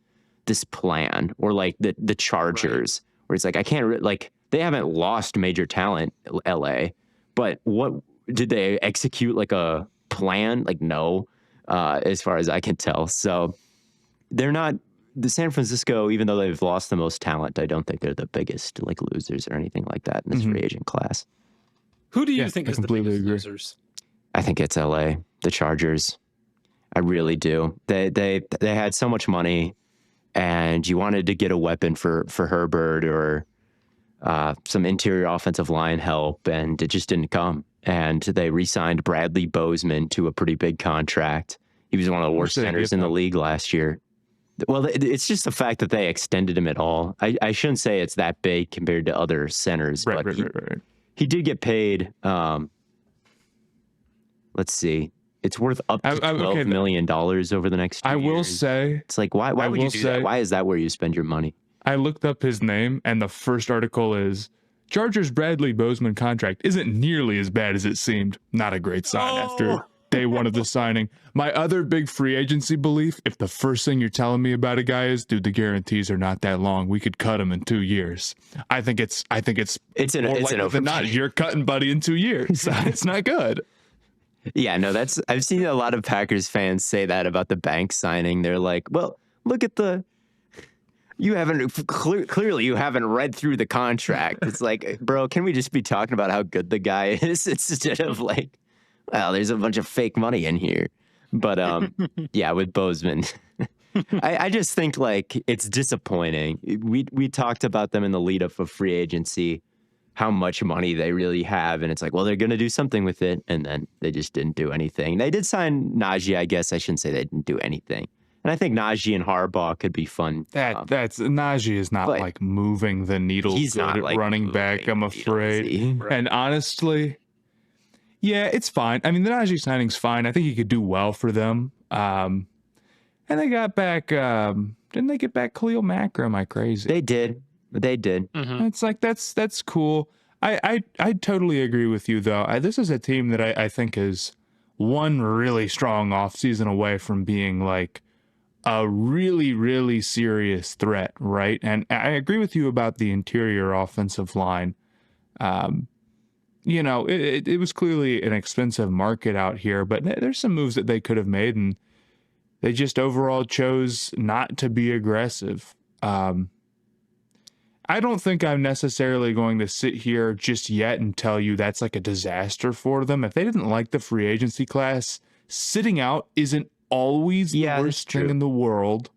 plan, or like the Chargers where it's like I can't like they haven't lost major talent, LA. But what did they execute like a plan? Like, no, as far as I can tell. So they're not the San Francisco, even though they've lost the most talent. I don't think they're the biggest like losers or anything like that in this free agent class. Who do you think is the biggest losers? I think it's LA, the Chargers. I really do. They had so much money, and you wanted to get a weapon for Herbert or some interior offensive line help, and it just didn't come. And they re-signed Bradley Bozeman to a pretty big contract. He was one of the worst centers in the league last year. Well, it's just the fact that they extended him at all. I shouldn't say it's that big compared to other centers, but he did get paid. Let's see. It's worth up to $12 million over the next 2 years. I will say... It's like, why would you do that? Why is that where you spend your money? I looked up his name, and the first article is, Chargers Bradley Bozeman contract isn't nearly as bad as it seemed. Not a great sign after day one of the signing. My other big free agency belief, if the first thing you're telling me about a guy is, dude, the guarantees are not that long, we could cut him in 2 years. I think it's not you're cutting Buddy in 2 years. It's not good. Yeah, no, I've seen a lot of Packers fans say that about the Banks signing. They're like, well, look at clearly you haven't read through the contract. It's like, bro, can we just be talking about how good the guy is instead of like, well, there's a bunch of fake money in here. But yeah, with Bozeman, I just think like it's disappointing. We talked about them in the lead up of free agency, how much money they really have, and it's like, well, they're going to do something with it, and then they just didn't do anything. They did sign Najee, I guess. I shouldn't say they didn't do anything. And I think Najee and Harbaugh could be fun. Najee is not like moving the needle. He's not like running back, I'm afraid. And honestly, yeah, it's fine. I mean, the Najee signing's fine. I think he could do well for them. And they got back. Didn't they get back Khalil Mack? Or am I crazy? They did. Mm-hmm. It's like that's cool. I totally agree with you though. This is a team that I think is one really strong offseason away from being like a really, really serious threat, right? And I agree with you about the interior offensive line. It was clearly an expensive market out here, but there's some moves that they could have made, and they just overall chose not to be aggressive. I don't think I'm necessarily going to sit here just yet and tell you that's like a disaster for them. If they didn't like the free agency class, sitting out isn't always the worst thing in the world.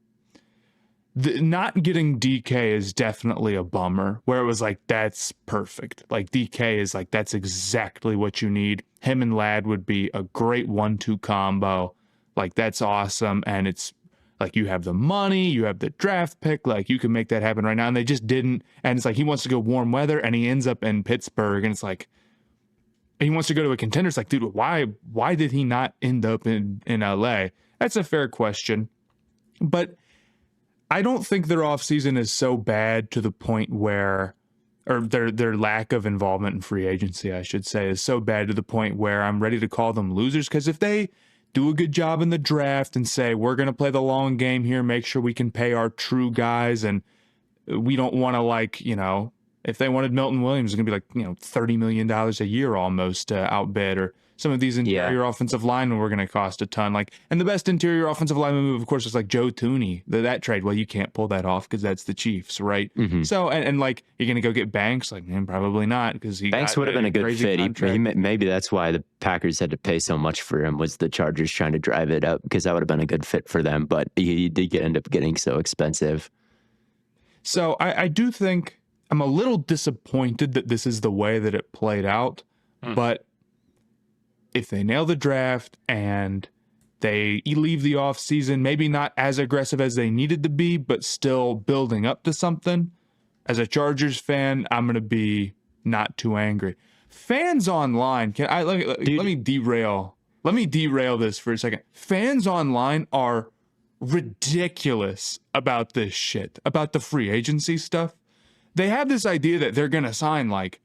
Not getting DK is definitely a bummer, where it was like, that's perfect. Like DK is like, that's exactly what you need. Him and Ladd would be a great 1-2 combo. Like, that's awesome. And it's like, you have the money, you have the draft pick, like you can make that happen right now. And they just didn't. And it's like, he wants to go warm weather and he ends up in Pittsburgh. And it's like, he wants to go to a contender. It's like, dude, why did he not end up in LA? That's a fair question. But I don't think their offseason is so bad to the point where, or their lack of involvement in free agency, I should say, is so bad to the point where I'm ready to call them losers. Because if they do a good job in the draft and say, we're going to play the long game here, make sure we can pay our true guys, and we don't want to, like, you know, if they wanted Milton Williams, it's going to be like, you know, $30 million a year almost to outbid, or some of these interior offensive linemen were going to cost a ton. Like, and the best interior offensive lineman move, of course, is like Joe Thuney. That trade, well, you can't pull that off because that's the Chiefs, right? So, and like, you're going to go get Banks? Like, man, probably not, because Banks would have been a good fit. Maybe that's why the Packers had to pay so much for him, was the Chargers trying to drive it up, because that would have been a good fit for them. But he did end up getting so expensive. So I do think I'm a little disappointed that this is the way that it played out, but if they nail the draft and they leave the offseason maybe not as aggressive as they needed to be, but still building up to something, as a Chargers fan, I'm going to be not too angry. Fans online, let me derail this for a second. Fans online are ridiculous about this shit, about the free agency stuff. They have this idea that they're going to sign like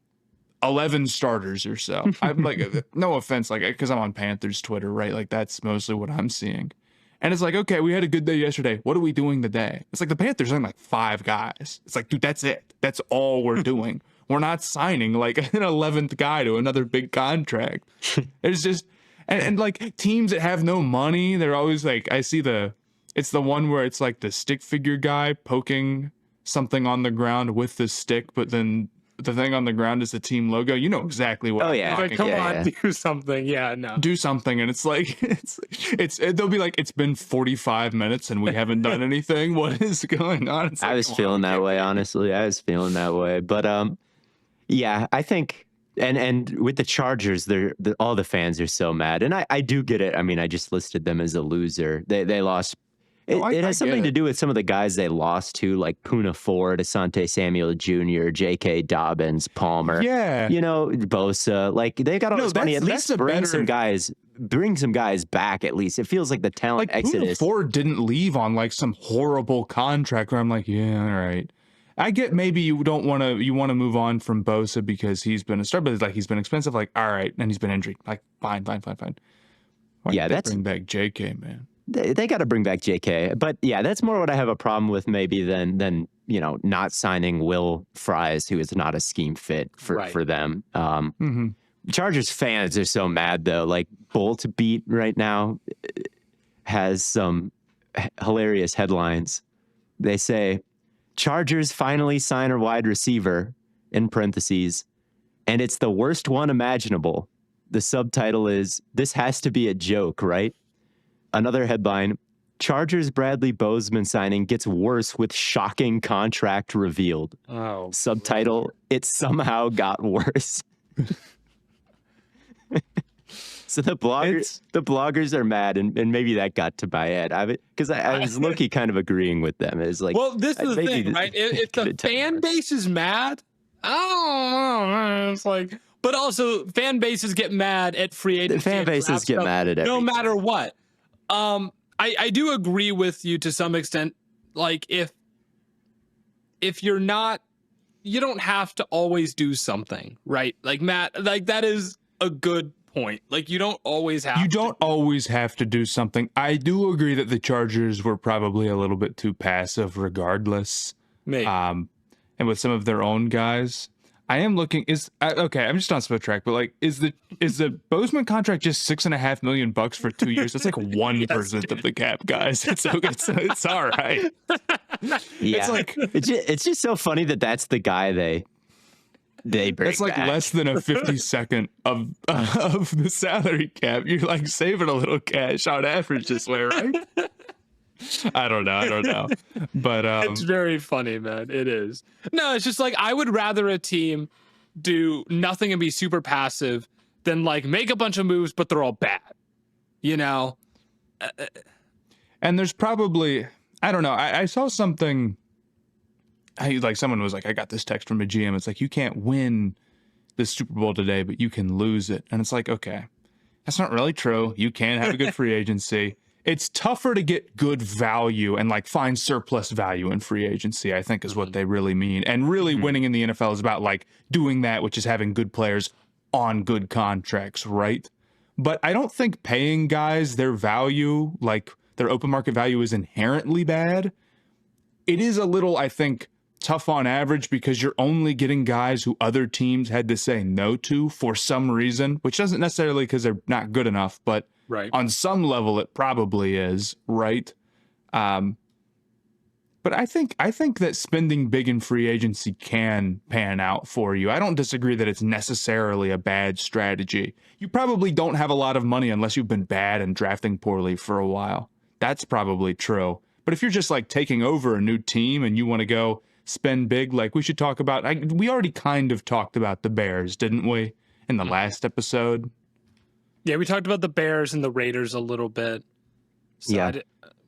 11 starters or so. I'm like, no offense, like, because I'm on Panthers Twitter, right? Like, that's mostly what I'm seeing. And it's like, okay, we had a good day yesterday. What are we doing today? It's like the Panthers are like 5 guys. It's like, dude, that's it. That's all we're doing. We're not signing like an 11th guy to another big contract. It's just, and like teams that have no money, they're always like, it's the one where it's like the stick figure guy poking something on the ground with the stick, but then the thing on the ground is the team logo. You know exactly what. Oh yeah, like, come on, do something. Yeah, no, do something, and it's like they'll be like, it's been 45 minutes and we haven't done anything. What is going on? It's I was feeling that way, honestly. I was feeling that way, but yeah, I think, and with the Chargers, all the fans are so mad, and I do get it. I mean, I just listed them as a loser. They lost. It has something to do with some of the guys they lost to, like Poona Ford, Asante Samuel Jr., J.K. Dobbins, Palmer. Yeah. You know, Bosa. Like, they got all this money. At least bring some guys back, at least. It feels like the talent exodus. Poona Ford didn't leave on, like, some horrible contract where I'm like, yeah, all right. I get maybe you want to move on from Bosa because he's been a star, but it's like he's been expensive. Like, all right, and he's been injured. Like, fine. Why bring back J.K., man? They got to bring back JK, but yeah, that's more what I have a problem with maybe than you know, not signing Will Fries, who is not a scheme fit for them. Chargers fans are so mad though. Like, Bolt Beat right now has some hilarious headlines. They say Chargers finally sign a wide receiver, in parentheses, and it's the worst one imaginable. The subtitle is, "This has to be a joke, right?" Another headline, Chargers Bradley Bozeman signing gets worse with shocking contract revealed. Oh. Subtitle, it somehow got worse. So the bloggers are mad, and maybe that got to my head. Because I was low-key kind of agreeing with them. It's like, well, this is the thing, right? If the fan base is mad, oh, it's like, but also fan bases get mad at free agency. The fan bases get mad at everything. No matter what. I do agree with you to some extent. Like, if you're not, you don't have to always do something, right? Like, Matt, like, that is a good point. Like, you don't always have to do something. I do agree that the Chargers were probably a little bit too passive regardless. Maybe. And with some of their own guys. I am looking. Okay? I'm just on split track, but like, is the Bozeman contract just $6.5 million for 2 years? That's like 1% of the cap, guys. It's all right. Yeah, it's like it's just so funny that's the guy they bring. That's like back. less than a 52nd of the salary cap. You're like saving a little cash on average this way, right? I don't know. But it's very funny, man. It is. No, it's just like, I would rather a team do nothing and be super passive than like make a bunch of moves, but they're all bad, you know? And there's probably, I don't know. I saw something. Someone was like, I got this text from a GM. It's like, you can't win the Super Bowl today, but you can lose it. And it's like, okay, that's not really true. You can have a good free agency. it's tougher to get good value and like find surplus value in free agency, I think is what they really mean. And really winning in the NFL is about like doing that, which is having good players on good contracts, right? But I don't think paying guys their value, like their open market value, is inherently bad. It is a little, I think, tough on average because you're only getting guys who other teams had to say no to for some reason, which doesn't necessarily because they're not good enough, but on some level it probably is, right? But I think that spending big in free agency can pan out for you. I don't disagree that it's necessarily a bad strategy. You probably don't have a lot of money unless you've been bad and drafting poorly for a while. That's probably true. But if you're just like taking over a new team and you want to go spend big, like we should talk about, we already kind of talked about the Bears, didn't we, in the last episode? Yeah, we talked about the Bears and the Raiders a little bit. So yeah.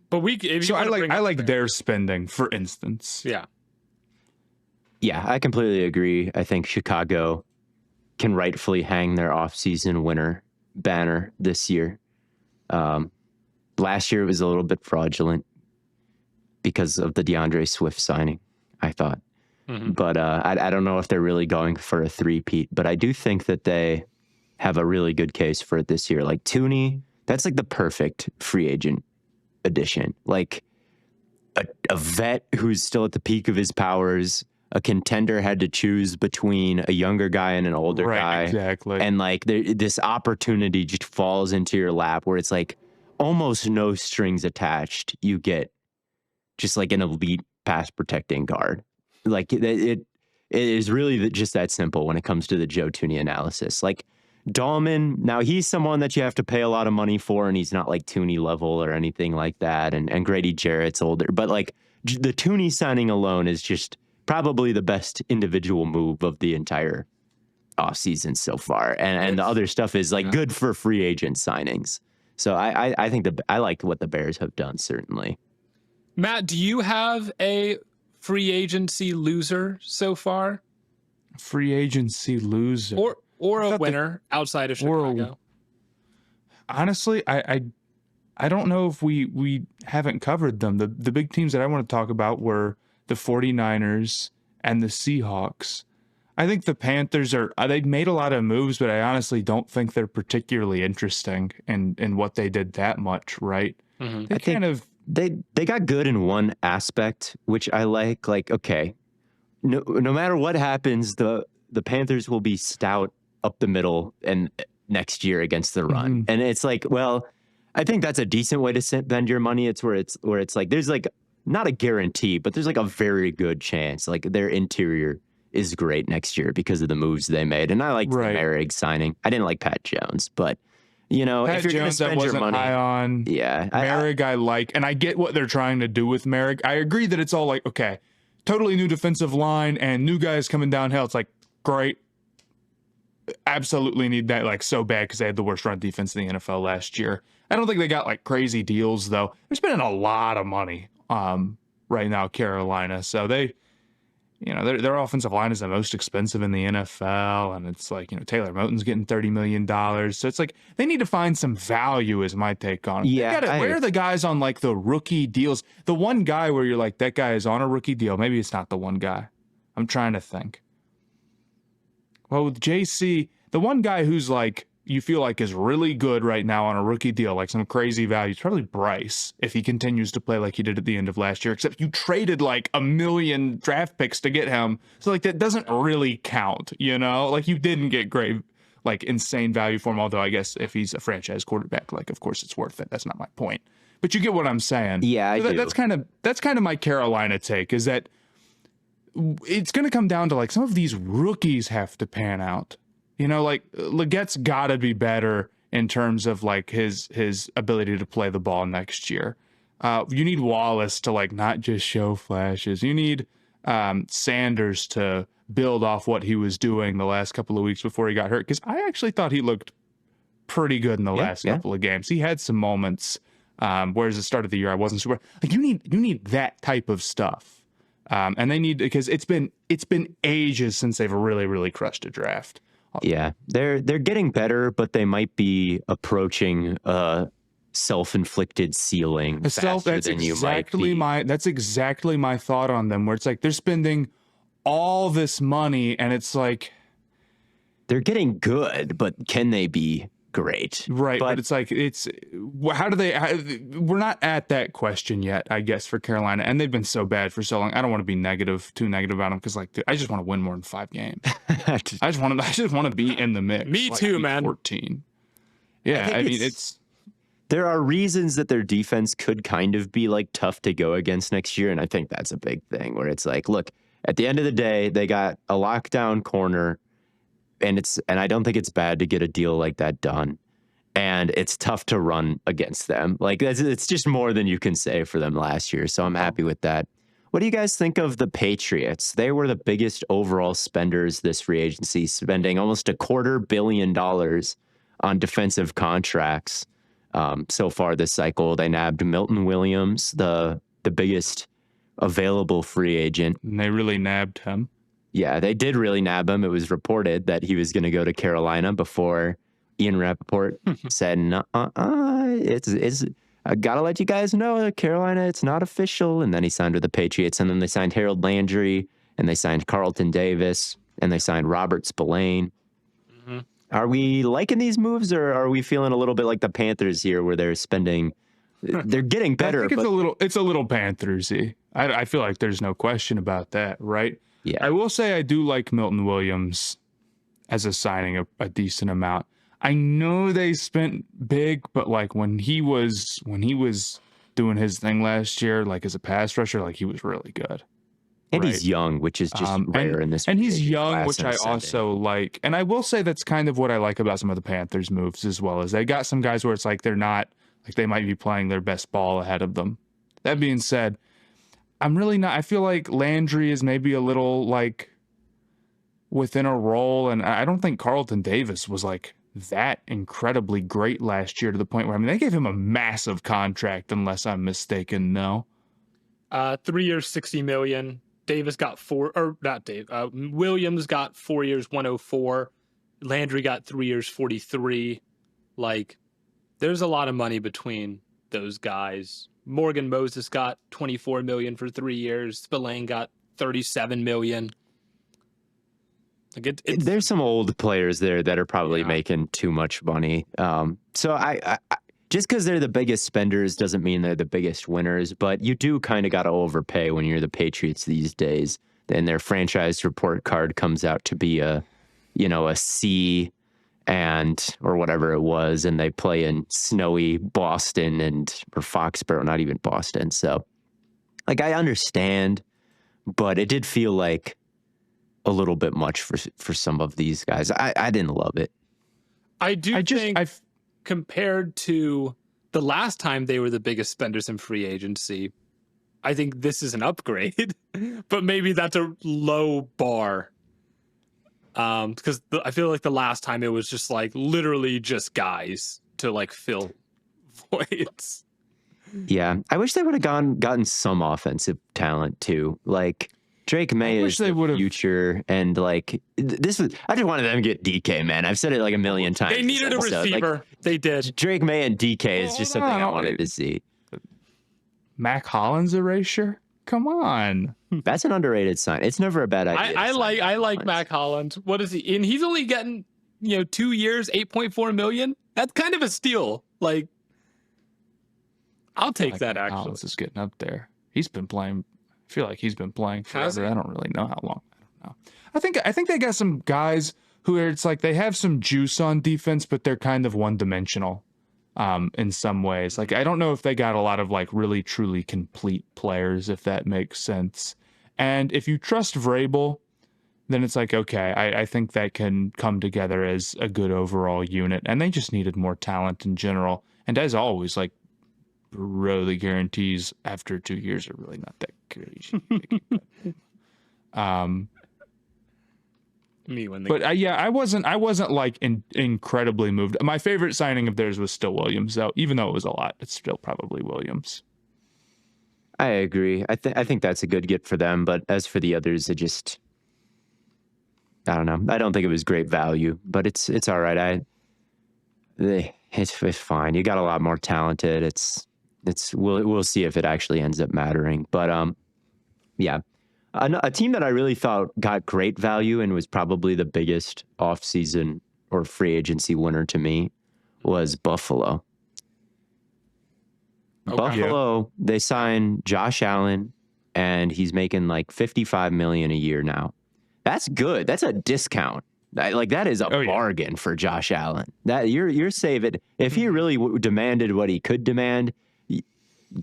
But I like their spending, for instance. Yeah. Yeah, I completely agree. I think Chicago can rightfully hang their offseason winner banner this year. Last year it was a little bit fraudulent because of the DeAndre Swift signing, I thought. But I don't know if they're really going for a three-peat, but I do think that they have a really good case for it this year. Like Tooney, that's like the perfect free agent addition. Like a vet who's still at the peak of his powers. A contender had to choose between a younger guy and an older guy. Exactly. And like this opportunity just falls into your lap where it's like almost no strings attached. You get just like an elite pass protecting guard. Like it is really just that simple when it comes to the Joe Tooney analysis. Like Dahlman, now he's someone that you have to pay a lot of money for, and he's not like Tooney level or anything like that. And Grady Jarrett's older, but like the Tooney signing alone is just probably the best individual move of the entire offseason so far. And the other stuff is like good for free agent signings. So I think I like what the Bears have done, certainly. Matt, do you have a free agency loser so far? Free agency loser. Or a winner outside of Chicago? Honestly, I don't know if we haven't covered them. The big teams that I want to talk about were the 49ers and the Seahawks. I think the Panthers they've made a lot of moves, but I honestly don't think they're particularly interesting in what they did that much, right? They got good in one aspect, which I like. Like, okay, no matter what happens, the Panthers will be stout up the middle and next year against the run. And it's like, well, I think that's a decent way to spend your money. It's where it's like there's like not a guarantee, but there's like a very good chance like their interior is great next year because of the moves they made. And I like the Merrick signing. I didn't like Pat Jones, but you know, Pat if you're going to spend your money, high on. Yeah, Merrick I like, and I get what they're trying to do with Merrick. I agree that it's all like, okay, totally new defensive line and new guys coming downhill. It's like, great. Absolutely need that like so bad because they had the worst run defense in the NFL last year. I don't think they got like crazy deals though. They're spending a lot of money right now, Carolina. So they, you know, their offensive line is the most expensive in the NFL, and it's like, you know, Taylor Moton's getting $30 million. So it's like they need to find some value is my take on it. Yeah, where are the guys on like the rookie deals? The one guy where you're like, that guy is on a rookie deal. Maybe it's not the one guy. I'm trying to think. Well, with JC, the one guy who's like, you feel like is really good right now on a rookie deal, like some crazy value, it's probably Bryce, if he continues to play like he did at the end of last year, except you traded like 1 million draft picks to get him. So like that doesn't really count, you know, like you didn't get great, like insane value for him. Although I guess if he's a franchise quarterback, like, of course it's worth it. That's not my point, but you get what I'm saying. Yeah, I do. That's kind of my Carolina take, is that it's going to come down to like some of these rookies have to pan out. You know, like Legette's got to be better in terms of like his ability to play the ball next year. You need Wallace to like not just show flashes. You need Sanders to build off what he was doing the last couple of weeks before he got hurt. Because I actually thought he looked pretty good in the last couple of games. He had some moments, whereas at the start of the year I wasn't super. Like you need that type of stuff. And they need, because it's been ages since they've really crushed a draft. Yeah, they're getting better, but they might be approaching self-inflicted ceiling faster That's than you might be. that's exactly my thought on them, where it's like they're spending all this money and it's like They're getting good, but can they be great? right, but it's like how do they we're not at that question yet, I guess, for Carolina, and they've been so bad for so long. I don't want to be too negative about them, because like I just want to win more than 5 games. I just want to be in the mix. Me too, man. 14. Yeah, I mean there are reasons that their defense could kind of be like tough to go against next year, and I think that's a big thing, where it's like, look, at the end of the day, they got a lockdown corner, and I don't think it's bad to get a deal like that done. And it's tough to run against them. Like it's just more than you can say for them last year. So I'm happy with that. What do you guys think of the Patriots? They were the biggest overall spenders this free agency, spending almost $250 million on defensive contracts. So far this cycle, they nabbed Milton Williams, the biggest available free agent. and they really nabbed him. Yeah, they did really nab him. It was reported that he was going to go to Carolina before Ian Rappaport said, it's I got to let you guys know, Carolina, it's not official. And then he signed with the Patriots, and then they signed Harold Landry, and they signed Carlton Davis, and they signed Robert Spillane. Mm-hmm. Are we liking these moves, or are we feeling a little bit like the Panthers here, where they're spending, they're getting better? I think it's a little Panthers-y. I feel like there's no question about that, right? Yeah. I will say I do like Milton Williams as a signing, a decent amount. I know they spent big, but like when he was doing his thing last year, like as a pass rusher, like he was really good. And he's young, which is just rare in this. And he's young, which I also like. And I will say that's kind of what I like about some of the Panthers moves as well, is they got some guys where it's like they're not, like they might be playing their best ball ahead of them. That being said, I'm really not, I feel like Landry is maybe a little like within a role, and I don't think Carlton Davis was like that incredibly great last year, to the point where, I mean, they gave him a massive contract, unless I'm mistaken. No, 3 years, $60 million. Davis got Williams got 4 years, 104. Landry got 3 years, 43. Like, there's a lot of money between those guys. Morgan Moses got $24 million for 3 years. Spillane got $37 million. Like there's some old players there that are probably making too much money. So I just because they're the biggest spenders doesn't mean they're the biggest winners, but you do kind of got to overpay when you're the Patriots these days. And their franchise report card comes out to be a C or whatever it was, and they play in snowy Boston or Foxborough, not even Boston. So like I understand, but it did feel like a little bit much for some of these guys. I didn't love it. I think compared to the last time they were the biggest spenders in free agency, I think this is an upgrade, but maybe that's a low bar. Because I feel like the last time it was just like literally just guys to like fill voids. Yeah, I wish they would have gotten some offensive talent too. Like Drake May is the future, and like this was. I just wanted them to get DK, man. I've said it like a million times. They needed a receiver. Like, they did. Drake May and DK is just something I wanted to see. Mac Hollins erasure? Come on. That's an underrated sign. It's never a bad idea. I like Mac Hollins. What is he? And he's only getting 2 years, $8.4 million. That's kind of a steal. Like, I'll take that. Actually, Hollins is getting up there. He's been playing. I feel like he's been playing forever. I don't really know how long. I don't know. I think they got some guys who are, it's like they have some juice on defense, but they're kind of one-dimensional in some ways. Like, I don't know if they got a lot of like really truly complete players, if that makes sense. And if you trust Vrabel, then it's like, okay, I think that can come together as a good overall unit. And they just needed more talent in general. And as always, like, really guarantees after 2 years are really not that crazy. I wasn't like incredibly moved. My favorite signing of theirs was still Williams, though. Even though it was a lot, it's still probably Williams. I agree. I think that's a good get for them. But as for the others, I don't know. I don't think it was great value, but it's all right. It's fine. You got a lot more talented. We'll see if it actually ends up mattering. But yeah, a team that I really thought got great value and was probably the biggest offseason or free agency winner to me was Buffalo. Okay. Buffalo, they signed Josh Allen, and he's making like $55 million a year now. That's good. That's a discount. That is a bargain for Josh Allen. That you're saving. If he really demanded what he could demand,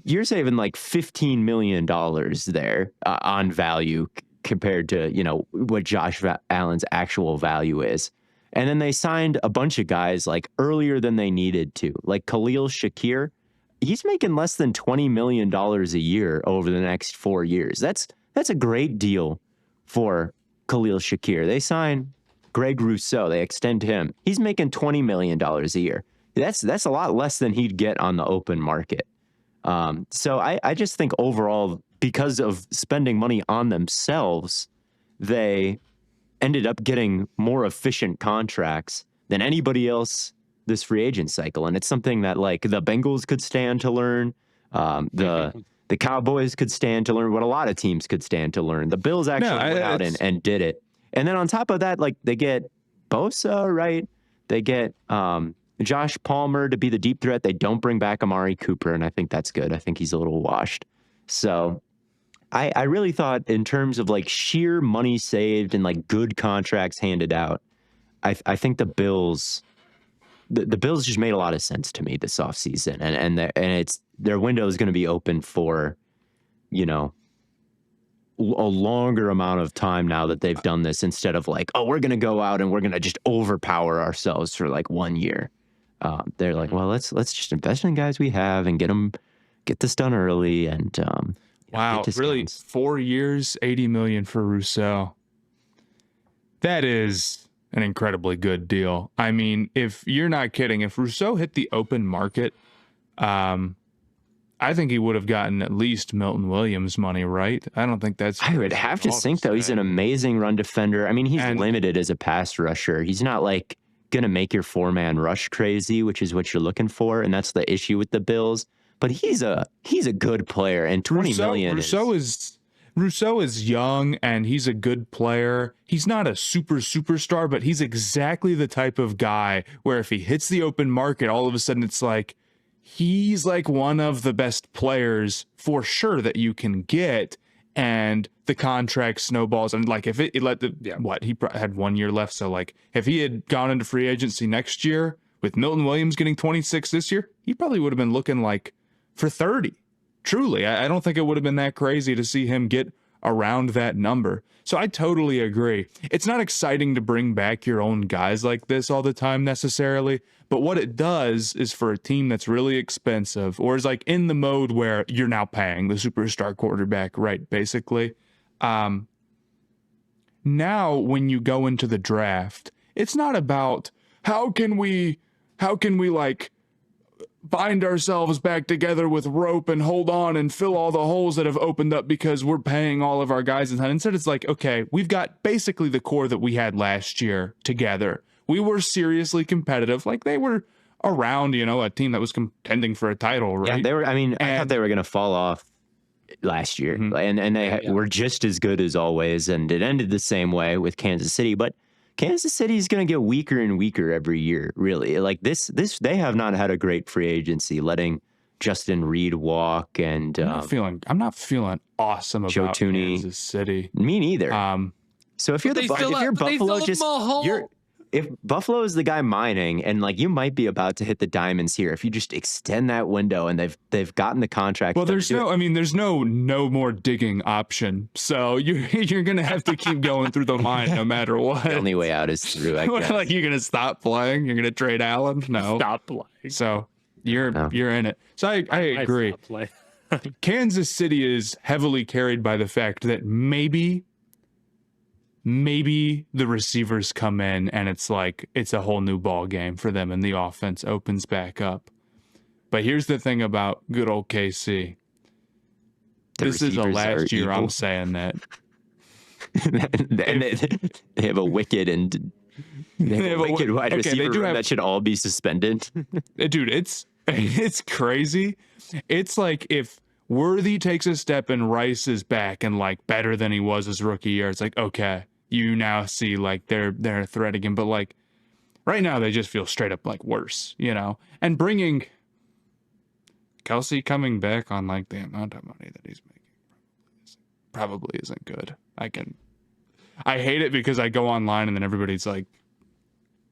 you're saving like $15 million there on value compared to what Josh Allen's actual value is. And then they signed a bunch of guys like earlier than they needed to, like Khalil Shakir. He's making less than $20 million a year over the next 4 years. That's a great deal for Khalil Shakir. They sign Greg Rousseau. They extend him. He's making $20 million a year. That's a lot less than he'd get on the open market. So I just think overall, because of spending money on themselves, they ended up getting more efficient contracts than anybody else this free agent cycle. And it's something that like the Bengals could stand to learn. The Cowboys could stand to learn, what a lot of teams could stand to learn. The Bills actually went out and did it. And then on top of that, like they get Bosa, right? They get Josh Palmer to be the deep threat. They don't bring back Amari Cooper, and I think that's good. I think he's a little washed. So I really thought in terms of like sheer money saved and like good contracts handed out, I think the Bills just made a lot of sense to me this offseason. And it's their window is going to be open for, a longer amount of time now that they've done this, instead of like, oh, we're going to go out and we're going to just overpower ourselves for like 1 year. They're like, well, let's just invest in guys we have and get this done early. And wow, really, 4 years, $80 million for Rousseau. That is an incredibly good deal. I mean, if you're not kidding, if Rousseau hit the open market, I think he would have gotten at least Milton Williams money, right? I don't think that's... I would have to think, though. He's an amazing run defender. I mean, he's limited as a pass rusher. He's not like going to make your 4-man rush crazy, which is what you're looking for. And that's the issue with the Bills. But he's a good player, and $20 million. Rousseau is young, and he's a good player. He's not a superstar, but he's exactly the type of guy where if he hits the open market, all of a sudden it's like, he's like one of the best players for sure that you can get, and the contract snowballs. And like if he had 1 year left, so like if he had gone into free agency next year with Milton Williams getting 26 this year, he probably would have been looking like for 30. Truly, I don't think it would have been that crazy to see him get around that number. So I totally agree. It's not exciting to bring back your own guys like this all the time necessarily, but what it does is for a team that's really expensive, or is like in the mode where you're now paying the superstar quarterback, right, basically. Now when you go into the draft, it's not about how can we like bind ourselves back together with rope and hold on and fill all the holes that have opened up because we're paying all of our guys in time. Instead, it's like, okay, we've got basically the core that we had last year together. We were seriously competitive. Like they were around, a team that was contending for a title, right? Yeah, they were. I mean, I thought they were going to fall off last year, and they were just as good as always, and it ended the same way with Kansas City. But Kansas City is going to get weaker and weaker every year, really. Like this, they have not had a great free agency, letting Justin Reed walk, and I'm not feeling awesome about Joe Tooney. Kansas City. Me neither. So if you're Buffalo, if Buffalo is the guy mining, and like you might be about to hit the diamonds here, if you just extend that window, and they've gotten the contract. Well, there's no more digging option. So you're gonna have to keep going through the mine no matter what. The only way out is through. I guess. Like you're gonna stop playing? You're gonna trade Allen? No, stop playing. So you're in it. So I agree. Kansas City is heavily carried by the fact that maybe the receivers come in and it's like it's a whole new ball game for them and the offense opens back up. But here's the thing about good old KC. This is the last year evil. I'm saying that. And they have a wicked and They have a wicked wide okay, receiver they do room have, that should all be suspended. dude, it's crazy. It's like if Worthy takes a step and Rice is back and like better than he was his rookie year, it's like, okay, you now see like they're a threat again. But like right now they just feel straight up like worse, you know? And bringing Kelsey coming back on like the amount of money that he's making probably isn't good. I hate it because I go online and then everybody's like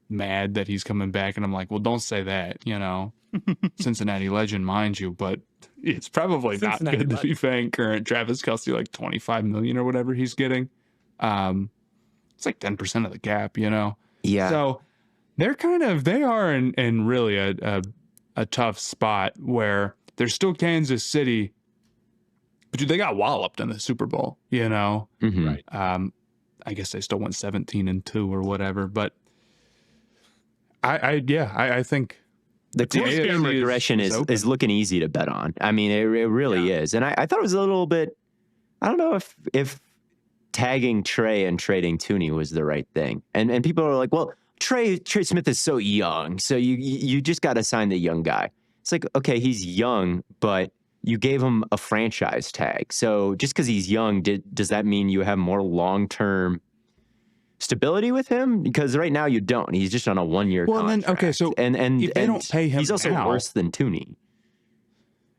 mad that he's coming back, and I'm like, well, don't say that, you know. Cincinnati legend, mind you, but it's probably Cincinnati not good legend. to be paying current Travis Kelce like $25 million or whatever he's getting. It's like 10% of the cap, you know. Yeah. So they are in really a tough spot where they're still Kansas City, but dude, they got walloped in the Super Bowl, you know. Mm-hmm. Right. I guess they still went 17-2 or whatever, but I think The the close game AFC regression is open. is looking easy to bet on. I mean, it really is. And I thought it was a little bit, I don't know if tagging Trey and trading Tooney was the right thing. And people are like, well, Trey Smith is so young, so you just got to sign the young guy. It's like, okay, he's young, but you gave him a franchise tag. So just because he's young, does that mean you have more long-term stability with him? Because right now you don't. He's just on a 1-year contract. Then, okay, so and if they don't pay him he's also now, worse than Tooney.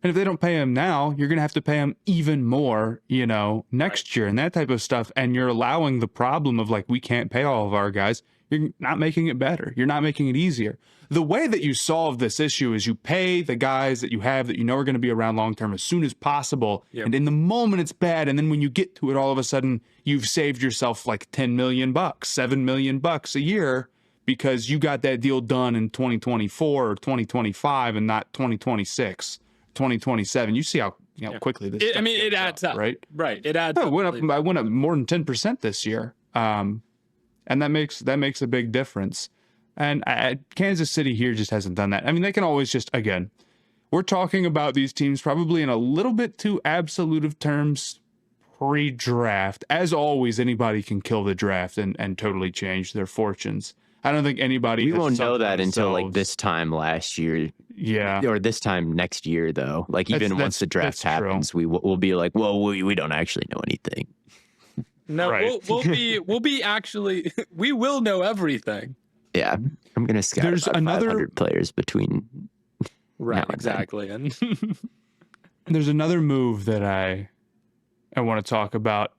and if they don't pay him now, you're going to have to pay him even more, you know, next year and that type of stuff. And you're allowing the problem of like, we can't pay all of our guys. You're not making it better. You're not making it easier. The way that you solve this issue is you pay the guys that you have that you know are going to be around long term as soon as possible. Yep. And in the moment it's bad. And then when you get to it, all of a sudden you've saved yourself like $10 million, $7 million a year because you got that deal done in 2024 or 2025 and not 2026, 2027. You see how quickly this. It adds up, right? Right. It adds. I went up more than 10% this year. And that makes a big difference. And Kansas City here just hasn't done that. I mean, they can always just, again, we're talking about these teams probably in a little bit too absolute of terms pre-draft. As always, anybody can kill the draft and totally change their fortunes. I don't think anybody. We won't know that until like this time last year. Yeah. Or this time next year, though. Like even once the draft happens, we'll be like, well, we don't actually know anything. No, right. we'll be actually, we will know everything. Yeah, I'm gonna scout There's about 500 players between. Right, exactly, and there's another move that I want to talk about.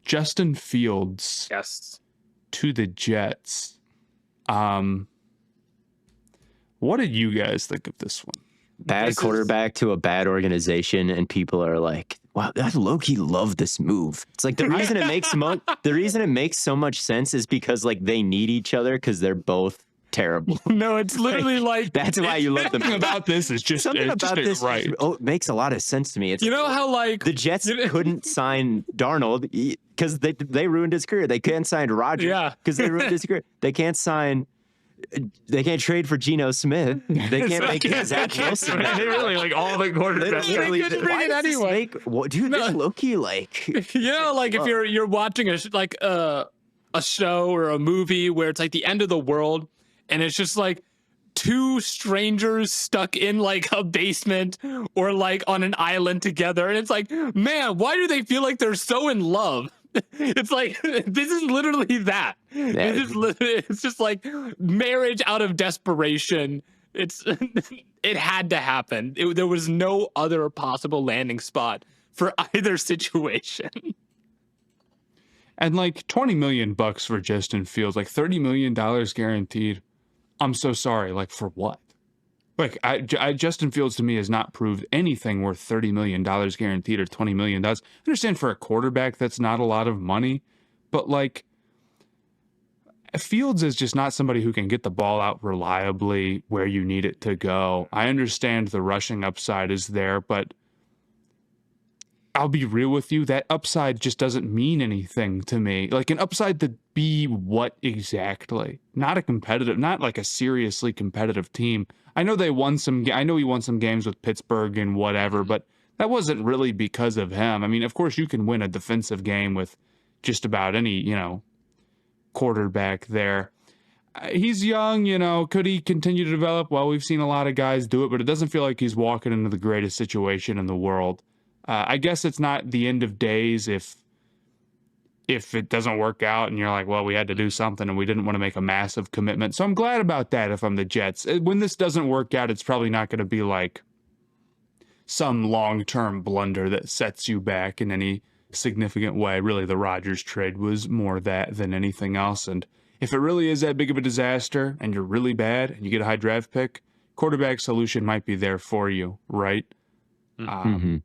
Justin Fields. Yes. To the Jets. What did you guys think of this one? Bad quarterback to a bad organization, and people are like, "Wow, I low-key love this move." It's like the reason it makes so much sense is because like they need each other because they're both terrible. No, it's literally like that's why you love them. Something about this is just something about this. Right. It makes a lot of sense to me. It's how like the Jets couldn't sign Darnold because they ruined his career. They can't sign Rodgers because they ruined his career. They can't sign. They can't trade for Geno Smith. They can't make Zach Wilson. They really like all the quarterbacks. They couldn't bring it anyway. Dude, this low-key like like if you're watching a show or a movie where it's like the end of the world and it's just like two strangers stuck in like a basement or like on an island together, and it's like, man, why do they feel like they're so in love? It's like, this is literally that. Yeah. It's just like marriage out of desperation. It had to happen. There was no other possible landing spot for either situation. And like $20 million for Justin Fields, like $30 million guaranteed. I'm so sorry. Like for what? Like Justin Fields to me has not proved anything worth $30 million guaranteed or $20 million. I understand for a quarterback that's not a lot of money, but like Fields is just not somebody who can get the ball out reliably where you need it to go. I understand the rushing upside is there, but I'll be real with you, that upside just doesn't mean anything to me. Like an upside to be what exactly? Not like a seriously competitive team. I know he won some games with Pittsburgh and whatever, but that wasn't really because of him. I mean, of course you can win a defensive game with just about any, quarterback there. he's young, could he continue to develop? Well, we've seen a lot of guys do it, but it doesn't feel like he's walking into the greatest situation in the world. I guess it's not the end of days if it doesn't work out and you're like, well, we had to do something and we didn't want to make a massive commitment. So I'm glad about that if I'm the Jets. When this doesn't work out, it's probably not going to be like some long-term blunder that sets you back in any significant way. Really, the Rodgers trade was more that than anything else. And if it really is that big of a disaster and you're really bad and you get a high draft pick, quarterback solution might be there for you, right? Mm-hmm.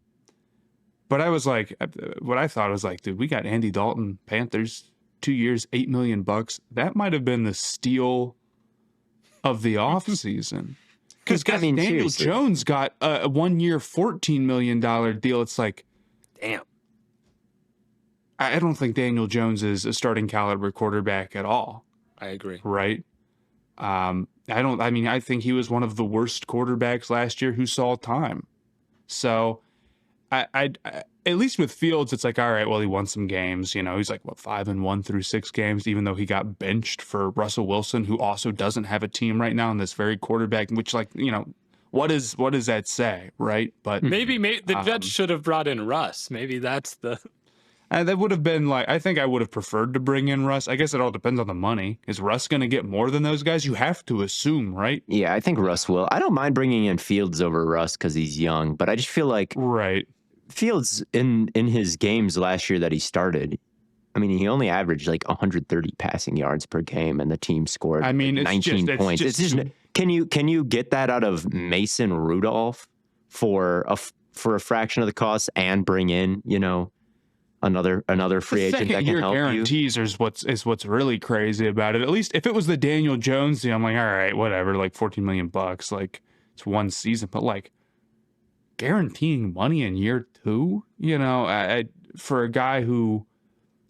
But I was like, what I thought was like, dude, we got Andy Dalton, Panthers, 2 years, $8 million. That might have been the steal of the offseason. Because Daniel seriously. Jones got a 1 year, $14 million deal. It's like, Damn. I don't think Daniel Jones is a starting caliber quarterback at all. I agree. Right? I think he was one of the worst quarterbacks last year who saw time. So I at least with Fields, it's like, all right, well, he won some games. He's like, 5-1 through 6 games, even though he got benched for Russell Wilson, who also doesn't have a team right now in this very quarterback, which, what does that say, right? But maybe the Jets should have brought in Russ. Maybe that's the. That would have been I think I would have preferred to bring in Russ. I guess it all depends on the money. Is Russ going to get more than those guys? You have to assume, right? Yeah, I think Russ will. I don't mind bringing in Fields over Russ because he's young, but I just feel like right. Fields in his games last year that he started, he only averaged 130 passing yards per game, and the team scored 19 points. Can you get that out of Mason Rudolph for a fraction of the cost and bring in another free agent that can help guarantees you? is what's really crazy about it. At least if it was the Daniel Jones deal, I'm like, all right, whatever, $14 million, it's one season, but guaranteeing money in year 2, for a guy who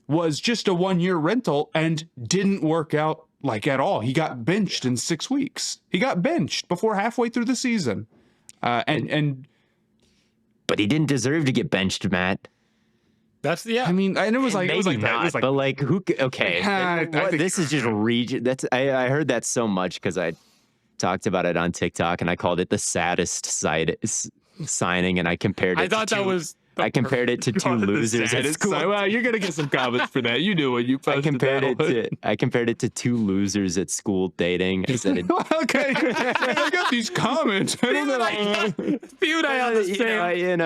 was just a 1-year rental and didn't work out at all. He got benched in 6 weeks. He got benched before halfway through the season, but he didn't deserve to get benched, Matt. That's and it was like, maybe it was like not, that. But who? Okay, this is just region. I heard that so much because I talked about it on TikTok and I called it the saddest signing, and I compared it. I compared it to two losers at school. Well, you're gonna get some comments for that. You knew when you posted I compared it to two losers at school dating. I said, okay, I got these comments. I don't know. Few and I on the same.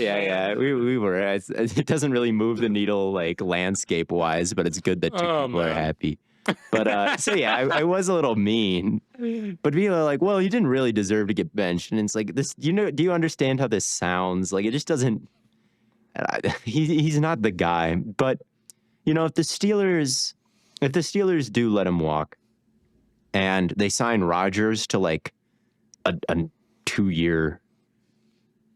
Yeah. We were. It doesn't really move the needle landscape wise, but it's good that two people are happy. But I was a little mean. But people are like, well, you didn't really deserve to get benched, and it's like this. Do you understand how this sounds? It just doesn't. He's not the guy. But if the Steelers do let him walk, and they sign Rodgers to a 2-year,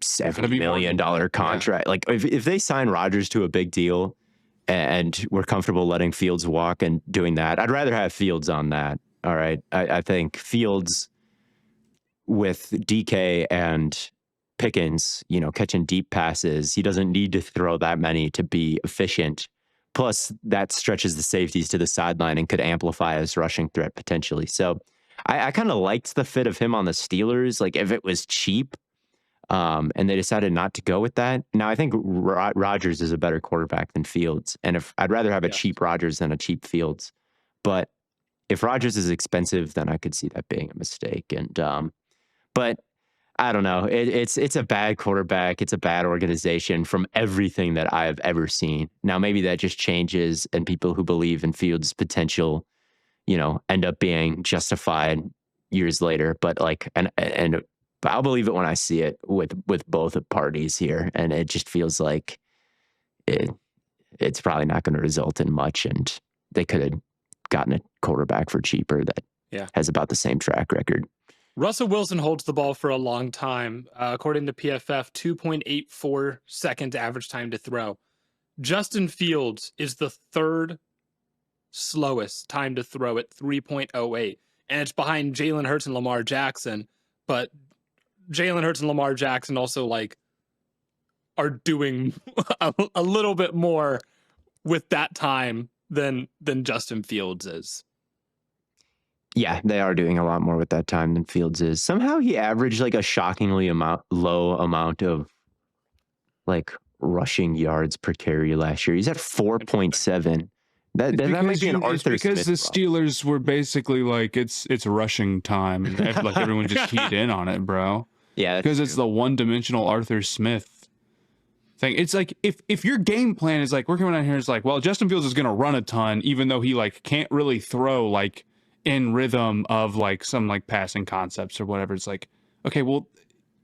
$70 million contract, if they sign Rodgers to a big deal, and we're comfortable letting Fields walk and doing that, I'd rather have Fields on that. All right. I think Fields with DK and Pickens, catching deep passes, he doesn't need to throw that many to be efficient. Plus, that stretches the safeties to the sideline and could amplify his rushing threat potentially. So I kind of liked the fit of him on the Steelers. If it was cheap, and they decided not to go with that. Now, I think Rodgers is a better quarterback than Fields. And I'd rather have a cheap Rodgers than a cheap Fields. But if Rodgers is expensive, then I could see that being a mistake. And but I don't know. It's a bad quarterback. It's a bad organization from everything that I have ever seen. Now, maybe that just changes, and people who believe in Fields' potential, end up being justified years later. But and I'll believe it when I see it with both parties here, and it just feels like it's probably not going to result in much, and they could have gotten a quarterback for cheaper that has about the same track record. Russell Wilson holds the ball for a long time. According to PFF, 2.84 seconds average time to throw. Justin Fields is the third slowest time to throw at 3.08. And it's behind Jalen Hurts and Lamar Jackson. But Jalen Hurts and Lamar Jackson also are doing a little bit more with that time than Justin Fields is. Yeah, they are doing a lot more with that time than Fields is. Somehow he averaged like a shockingly low amount of like rushing yards per carry last year. He's at 4.7. That might be an Arthur it's because Smith the problem. Steelers were basically like it's rushing time, and like everyone just keyed in on it, bro. Yeah, Because it's the one-dimensional Arthur Smith thing. It's like if your game plan is like we're coming out here, it's like, well, Justin Fields is going to run a ton, even though he like can't really throw like in rhythm of like some like passing concepts or whatever. It's like, okay, well,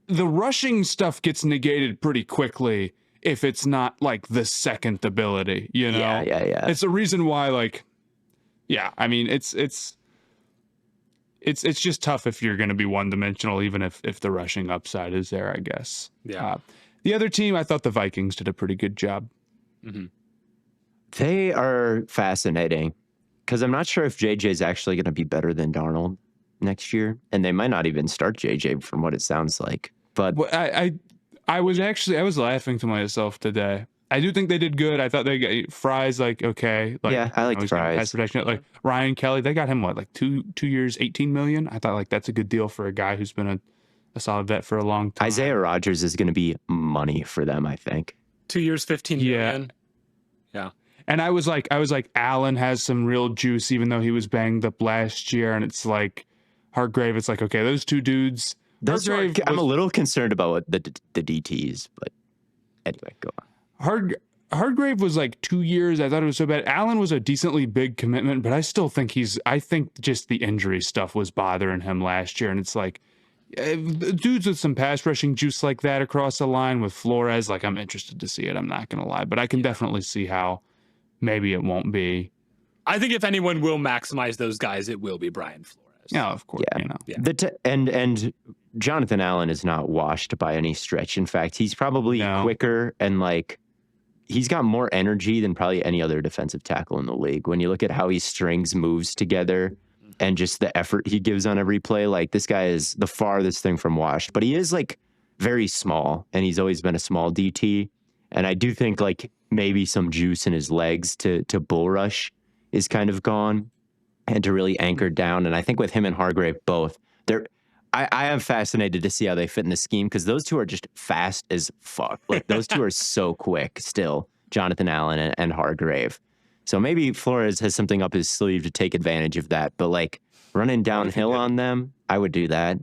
the rushing stuff gets negated pretty quickly if it's not like the second ability, you know? Yeah. It's the reason why, like, yeah, I mean, it's just tough if you're going to be one dimensional, even if the rushing upside is there, I guess. Yeah. The other team, I thought the Vikings did a pretty good job. Mm-hmm. They are fascinating because I'm not sure if JJ is actually going to be better than Darnold next year, and they might not even start JJ from what it sounds like. But Well, I was laughing to myself today. I do think they did good. I thought they got Fry's like okay. Like, yeah, I like he's getting Fries. pass protection. Like Ryan Kelly, they got him what, like 2 years, 18 million. I thought like that's a good deal for a guy who's been a solid vet for a long time. Isaiah Rodgers is going to be money for them, I think. 2 years, 15 million. Yeah. And I was like, Allen has some real juice, even though he was banged up last year. And it's like Hargrave. It's like, okay, those two dudes. I'm a little concerned about what the DTs, but anyway, go on. Hargrave was like 2 years. I thought it was so bad. Allen was a decently big commitment, but I still think I think just the injury stuff was bothering him last year. And it's like, dudes with some pass rushing juice like that across the line with Flores, like I'm interested to see it. I'm not going to lie, but I can definitely see how maybe it won't be. I think if anyone will maximize those guys, it will be Brian Flores. Yeah, of course. Yeah. You know. Yeah. And Jonathan Allen is not washed by any stretch. In fact, he's probably quicker and like he's got more energy than probably any other defensive tackle in the league. When you look at how he strings moves together and just the effort he gives on every play, like this guy is the farthest thing from washed. But he is like very small, and he's always been a small DT. And I do think like maybe some juice in his legs to bull rush is kind of gone and to really anchor down. And I think with him and Hargrave both, I am fascinated to see how they fit in the scheme because those two are just fast as fuck. Like those two are so quick still, Jonathan Allen and Hargrave. So maybe Flores has something up his sleeve to take advantage of that. But like running downhill on them, I would do that.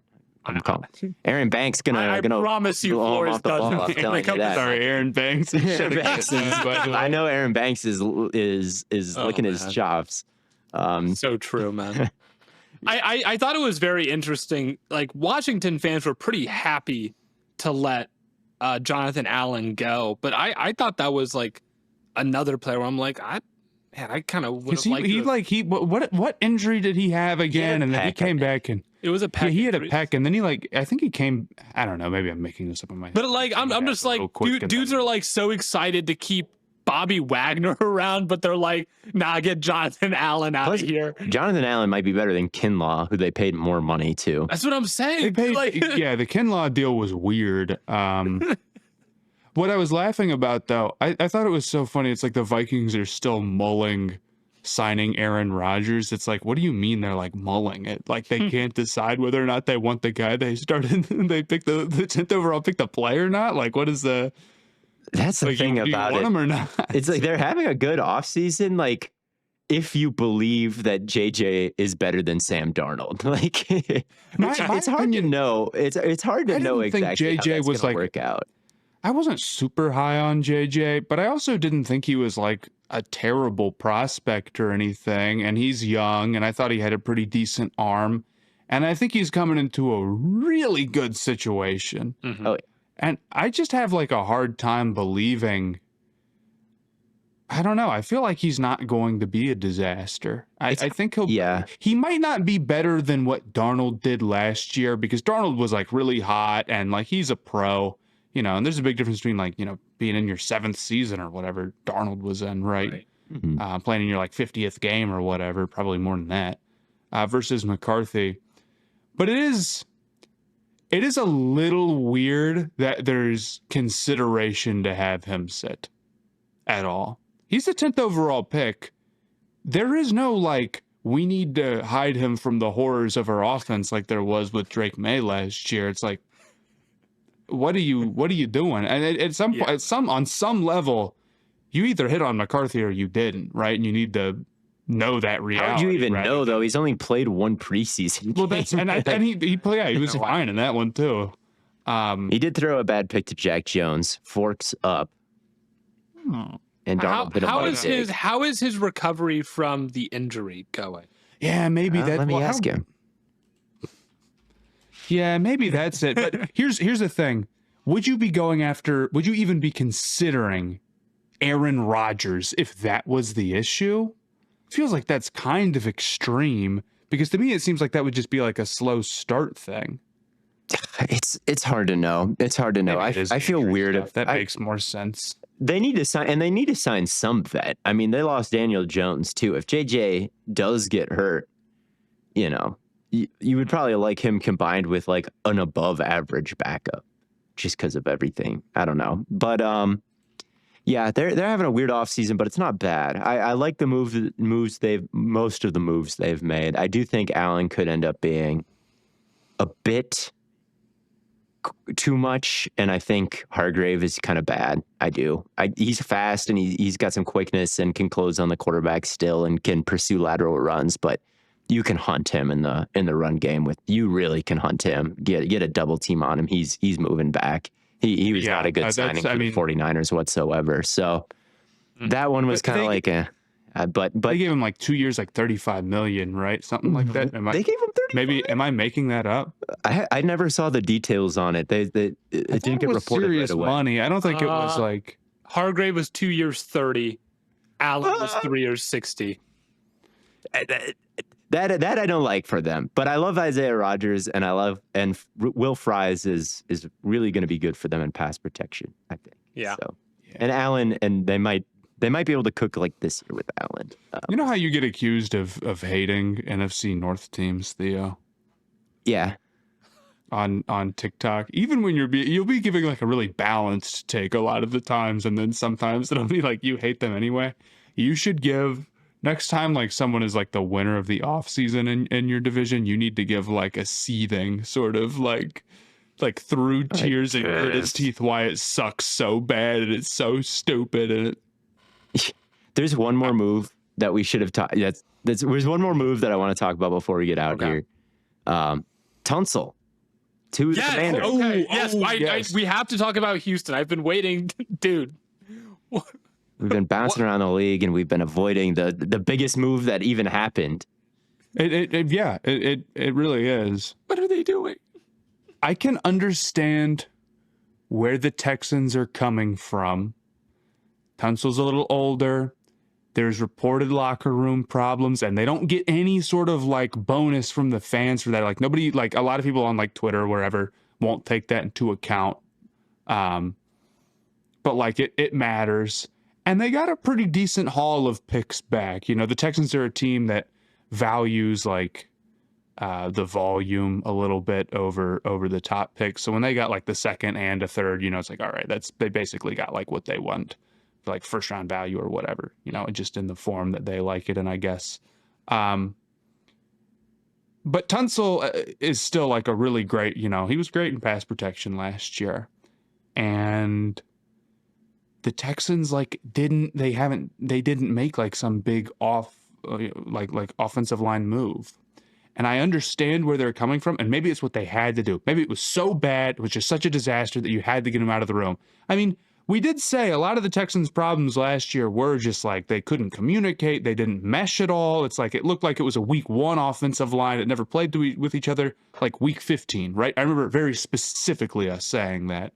I'm calling. Aaron Banks gonna promise you Flores doesn't. I'm telling you that. Sorry, Aaron Banks. I know Aaron Banks is licking his chops. So true, man. I thought it was very interesting. Like Washington fans were pretty happy to let Jonathan Allen go, but I thought that was like another player where I'm like, I kind of would have liked. What injury did he have again? And then he came back and it was a peck. Yeah, he had a peck, and then he I think he came. I don't know. Maybe I'm making this up in my head. But like I'm just like dudes are like so excited to keep Bobby Wagner around, but they're like, nah, get Jonathan Allen out of here. Jonathan Allen might be better than Kinlaw, who they paid more money to. That's what I'm saying. The Kinlaw deal was weird. What I was laughing about, though, I thought it was so funny. It's like the Vikings are still mulling signing Aaron Rodgers. It's like, what do you mean they're like mulling it? Like they can't decide whether or not they want the guy they started. They picked the 10th overall, pick the play or not. Like, what is the... That's the thing about it. Or not? It's like they're having a good offseason. Like, if you believe that JJ is better than Sam Darnold, like it's hard to know. It's hard to know exactly how that's going to work out. I wasn't super high on JJ, but I also didn't think he was like a terrible prospect or anything. And he's young, and I thought he had a pretty decent arm. And I think he's coming into a really good situation. Mm-hmm. Oh, and I just have like a hard time believing. I don't know. I feel like he's not going to be a disaster. I think he might not be better than what Darnold did last year, because Darnold was like really hot and like he's a pro, you know, and there's a big difference between like, you know, being in your 7th season or whatever Darnold was in, right? Mm-hmm. Playing in your like 50th game or whatever, probably more than that, versus McCarthy. But it is a little weird that there's consideration to have him sit at all. He's the 10th overall pick. There is no like, we need to hide him from the horrors of our offense like there was with Drake May last year. It's like, what are you doing? And at some point, on some level, you either hit on McCarthy or you didn't, right? And you need to know that reality. How would you even know, though? He's only played one preseason well, that's game. and he played. Yeah, he was fine in that one too. He did throw a bad pick to Jack Jones, forks up, and Darnold hit him how on is dig. how is his recovery from the injury going? Yeah, maybe that. Let me ask him. Yeah, maybe that's it. But here's the thing: would you even be considering Aaron Rodgers if that was the issue? It feels like that's kind of extreme, because to me it seems like that would just be like a slow start thing. It's hard to know. It's hard to know. I feel weird if that makes more sense. They need to sign some vet. I mean, they lost Daniel Jones too. If JJ does get hurt, you would probably like him combined with like an above average backup, just because of everything. I don't know, but yeah, they're having a weird offseason, but it's not bad. I like the most of the moves they've made. I do think Allen could end up being a bit too much, and I think Hargrave is kind of bad. I do. He's fast and he's got some quickness and can close on the quarterback still and can pursue lateral runs, but you can hunt him in the run game you really can hunt him. Get a double team on him. He's moving back. He was not a good signing for the 49ers whatsoever. So that one was kind of like but they gave him like 2 years, like $35 million, right? Something like that. They gave him 30. Maybe am I making that up? I never saw the details on it. It didn't get reported serious right away. Money. I don't think it was like Hargrave was 2 years 30. Allen was 3 years 60. That I don't like for them, but I love Isaiah Rodgers and Will Fries is really going to be good for them in pass protection, I think. Yeah. So, and Allen, and they might be able to cook like this year with Allen. You know how you get accused of hating NFC North teams, Theo? Yeah. On TikTok, even when you'll be giving like a really balanced take a lot of the times, and then sometimes it'll be like you hate them anyway. You should give. Next time, like someone is like the winner of the offseason in your division, you need to give like a seething sort of like through tears and grit his teeth why it sucks so bad and it's so stupid. And there's one more move that we should have talked. There's one more move that I want to talk about before we get out here. Tunsil to the Commanders. Okay. Yes, we have to talk about Houston. I've been waiting, dude. We've been bouncing around the league, and we've been avoiding the biggest move that even happened. It really is. What are they doing? I can understand where the Texans are coming from. Tunsil's a little older. There's reported locker room problems, and they don't get any sort of like bonus from the fans for that. Like nobody, like a lot of people on like Twitter or wherever won't take that into account. But like it matters. And they got a pretty decent haul of picks back. The Texans are a team that values like the volume a little bit over the top picks. So when they got like the second and a third, it's like, all right, they basically got like what they want for like first round value or whatever, just in the form that they like it. And I guess, but Tunsil is still like a really great, he was great in pass protection last year. And the Texans didn't make like some big like offensive line move. And I understand where they're coming from, and maybe it's what they had to do. Maybe it was so bad, it was just such a disaster that you had to get him out of the room. I mean, we did say a lot of the Texans' problems last year were just like they couldn't communicate, they didn't mesh at all. It's like it looked like it was a week 1 offensive line that never played with each other like week 15, right? I remember very specifically us saying that.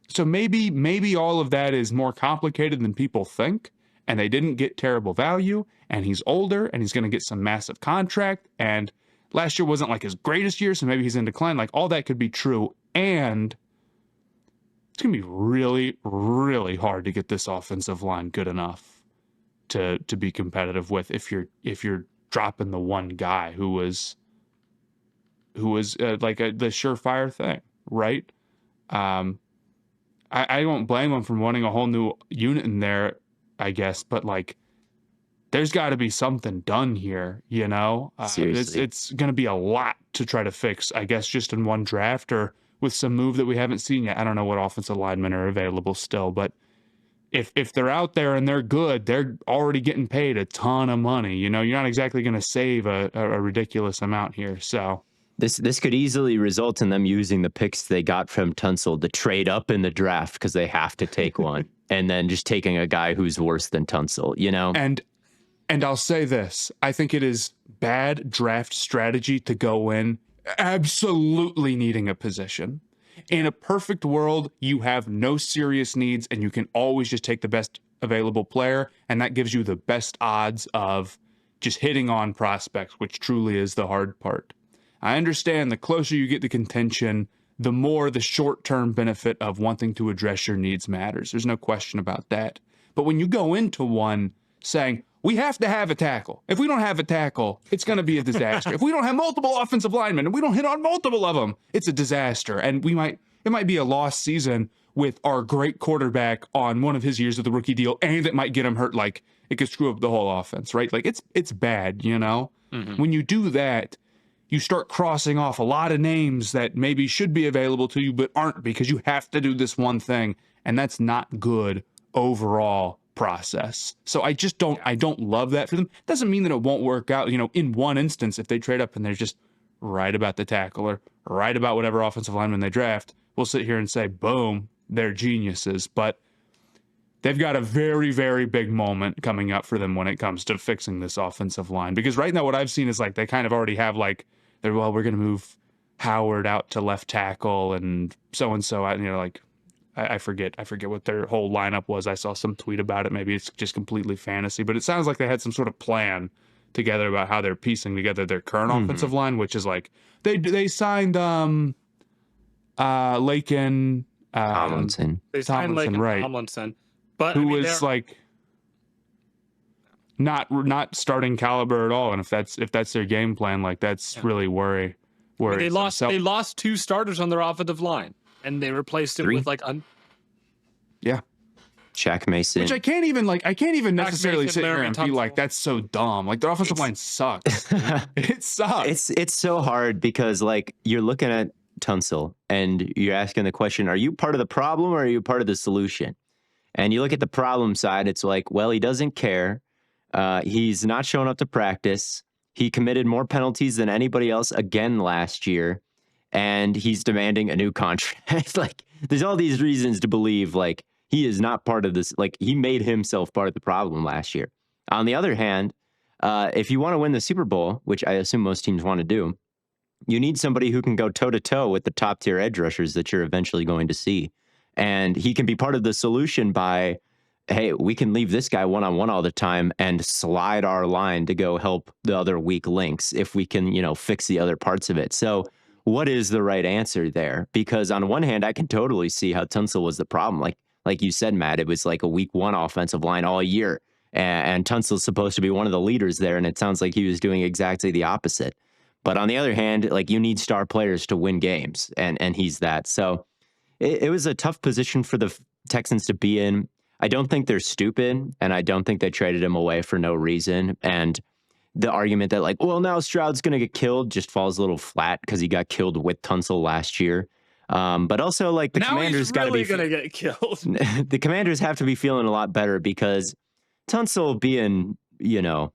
So maybe all of that is more complicated than people think, and they didn't get terrible value, and he's older, and he's going to get some massive contract, and last year wasn't like his greatest year, so maybe he's in decline. Like all that could be true, and it's going to be really, really hard to get this offensive line good enough to be competitive with if you're dropping the one guy who was like the surefire thing, right? I don't blame them for wanting a whole new unit in there, I guess, but like there's got to be something done here, you know? Seriously. It's going to be a lot to try to fix, I guess, just in one draft or with some move that we haven't seen yet. I don't know what offensive linemen are available still, but if they're out there and they're good, they're already getting paid a ton of money. You know, you're not exactly going to save a ridiculous amount here. So This could easily result in them using the picks they got from Tunsil to trade up in the draft because they have to take one, and then just taking a guy who's worse than Tunsil, you know? And I'll say this, I think it is bad draft strategy to go in absolutely needing a position. In a perfect world, you have no serious needs and you can always just take the best available player, and that gives you the best odds of just hitting on prospects, which truly is the hard part. I understand the closer you get to contention, the more the short-term benefit of wanting to address your needs matters. There's no question about that. But when you go into one saying, we have to have a tackle. If we don't have a tackle, it's going to be a disaster. If we don't have multiple offensive linemen and we don't hit on multiple of them, it's a disaster. And it might be a lost season with our great quarterback on one of his years of the rookie deal, and it might get him hurt. Like, it could screw up the whole offense, right? Like, it's bad, you know? Mm-hmm. When you do that, you start crossing off a lot of names that maybe should be available to you but aren't because you have to do this one thing, and that's not good overall process. So I don't love that for them. Doesn't mean that it won't work out. You know, in one instance, if they trade up and they're just right about the tackle or right about whatever offensive lineman they draft, we'll sit here and say, boom, they're geniuses. But they've got a very, very big moment coming up for them when it comes to fixing this offensive line. Because right now what I've seen is like they kind of already have like, we're going to move Howard out to left tackle and so-and-so out, you know, like, I forget what their whole lineup was. I saw some tweet about it. Maybe it's just completely fantasy, but it sounds like they had some sort of plan together about how they're piecing together their current offensive line, which is like they signed Lakin Tomlinson. They signed Lakin right? Tomlinson, but who was like not starting caliber at all. And if that's their game plan, like that's really worry. They lost two starters on their offensive line. And they replaced him with like Shaq Mason, which I can't even necessarily sit here and be like, that's so dumb. Like, their offensive line sucks. It sucks. It's so hard because like you're looking at Tunsil and you're asking the question, are you part of the problem or are you part of the solution? And you look at the problem side, it's like, well, he doesn't care. He's not showing up to practice. He committed more penalties than anybody else again last year. And he's demanding a new contract. Like, there's all these reasons to believe, like, he is not part of this. Like, he made himself part of the problem last year. On the other hand, if you want to win the Super Bowl, which I assume most teams want to do, you need somebody who can go toe-to-toe with the top-tier edge rushers that you're eventually going to see. And he can be part of the solution by, hey, we can leave this guy one-on-one all the time and slide our line to go help the other weak links if we can, you know, fix the other parts of it. So what is the right answer there? Because on one hand, I can totally see how Tunsil was the problem. Like you said, Matt, it was like a week one offensive line all year. And Tunsil's supposed to be one of the leaders there. And it sounds like he was doing exactly the opposite. But on the other hand, like you need star players to win games. And he's that. So it was a tough position for the Texans to be in. I don't think they're stupid. And I don't think they traded him away for no reason. And the argument that like, well, now Stroud's going to get killed just falls a little flat because he got killed with Tunsil last year. But also like the Commanders got to be going to get killed. The Commanders have to be feeling a lot better because Tunsil being, you know,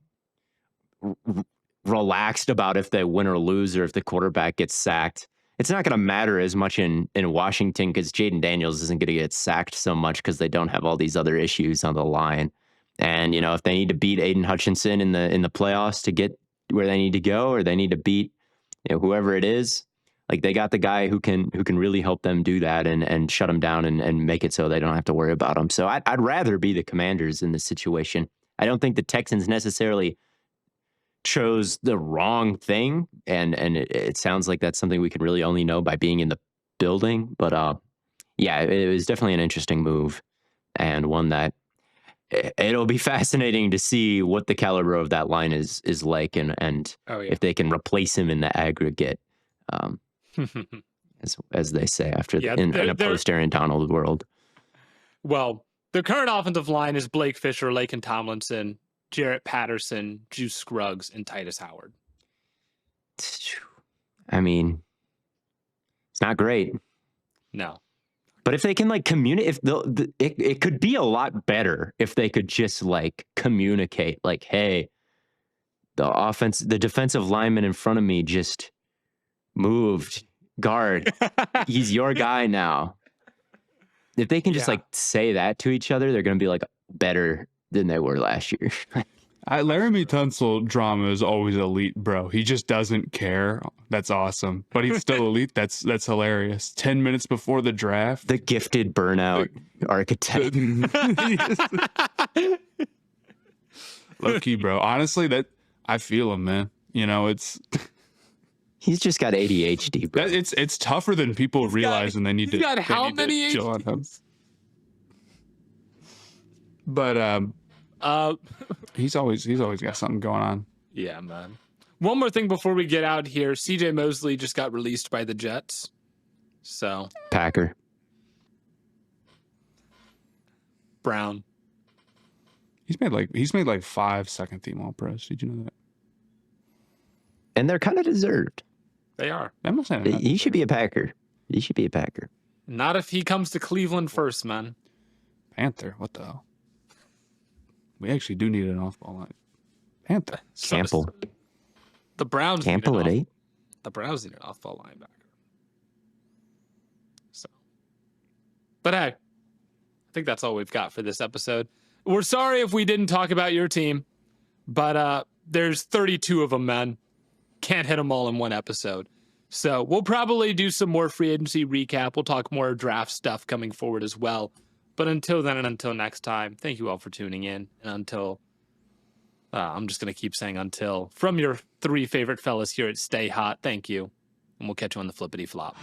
relaxed about if they win or lose or if the quarterback gets sacked. It's not going to matter as much in Washington because Jaden Daniels isn't going to get sacked so much because they don't have all these other issues on the line. And, you know, if they need to beat Aiden Hutchinson in the playoffs to get where they need to go, or they need to beat, you know, whoever it is, like they got the guy who can really help them do that and shut them down and make it so they don't have to worry about them. So I'd rather be the Commanders in this situation. I don't think the Texans necessarily chose the wrong thing. And it sounds like that's something we could really only know by being in the building. But yeah, it was definitely an interesting move and one that it'll be fascinating to see what the caliber of that line is like and if they can replace him in the aggregate, as they say in a post-Aaron Donald world. Well, the current offensive line is Blake Fisher, Lakin Tomlinson, Jarrett Patterson, Juice Scruggs, and Titus Howard. I mean, it's not great. No. But if they can like communicate, if it could be a lot better if they could just like communicate, like, hey, the defensive lineman in front of me just moved. Guard, he's your guy now. If they can just like say that to each other, they're going to be like better than they were last year. Laramie Tunsil drama is always elite, bro. He just doesn't care. That's awesome. But he's still elite. That's hilarious. 10 minutes before the draft. The gifted burnout architect. Low key, bro. Honestly, I feel him, man. You know, He's just got ADHD, bro. It's tougher than people realize, and they need to. He's got how many chill on him. But he's always got something going on. Yeah, man. One more thing before we get out here. CJ Mosley just got released by the Jets. So Packer. Brown. He's made like 5 second team All Pros. Did you know that? And they're kind of deserved. They are. I'm not saying He should be a Packer. He should be a Packer. Not if he comes to Cleveland first, man. Panther. What the hell? We actually do need an off-ball line. Panther. Campbell. The Browns. Campbell at 8. The Browns need an off-ball linebacker. So, but hey, I think that's all we've got for this episode. We're sorry if we didn't talk about your team, but there's 32 of them, man. Can't hit them all in one episode. So we'll probably do some more free agency recap. We'll talk more draft stuff coming forward as well. But until then and until next time, thank you all for tuning in. And until, I'm just going to keep saying until, from your 3 favorite fellas here at Stay Hot, thank you. And we'll catch you on the flippity flop.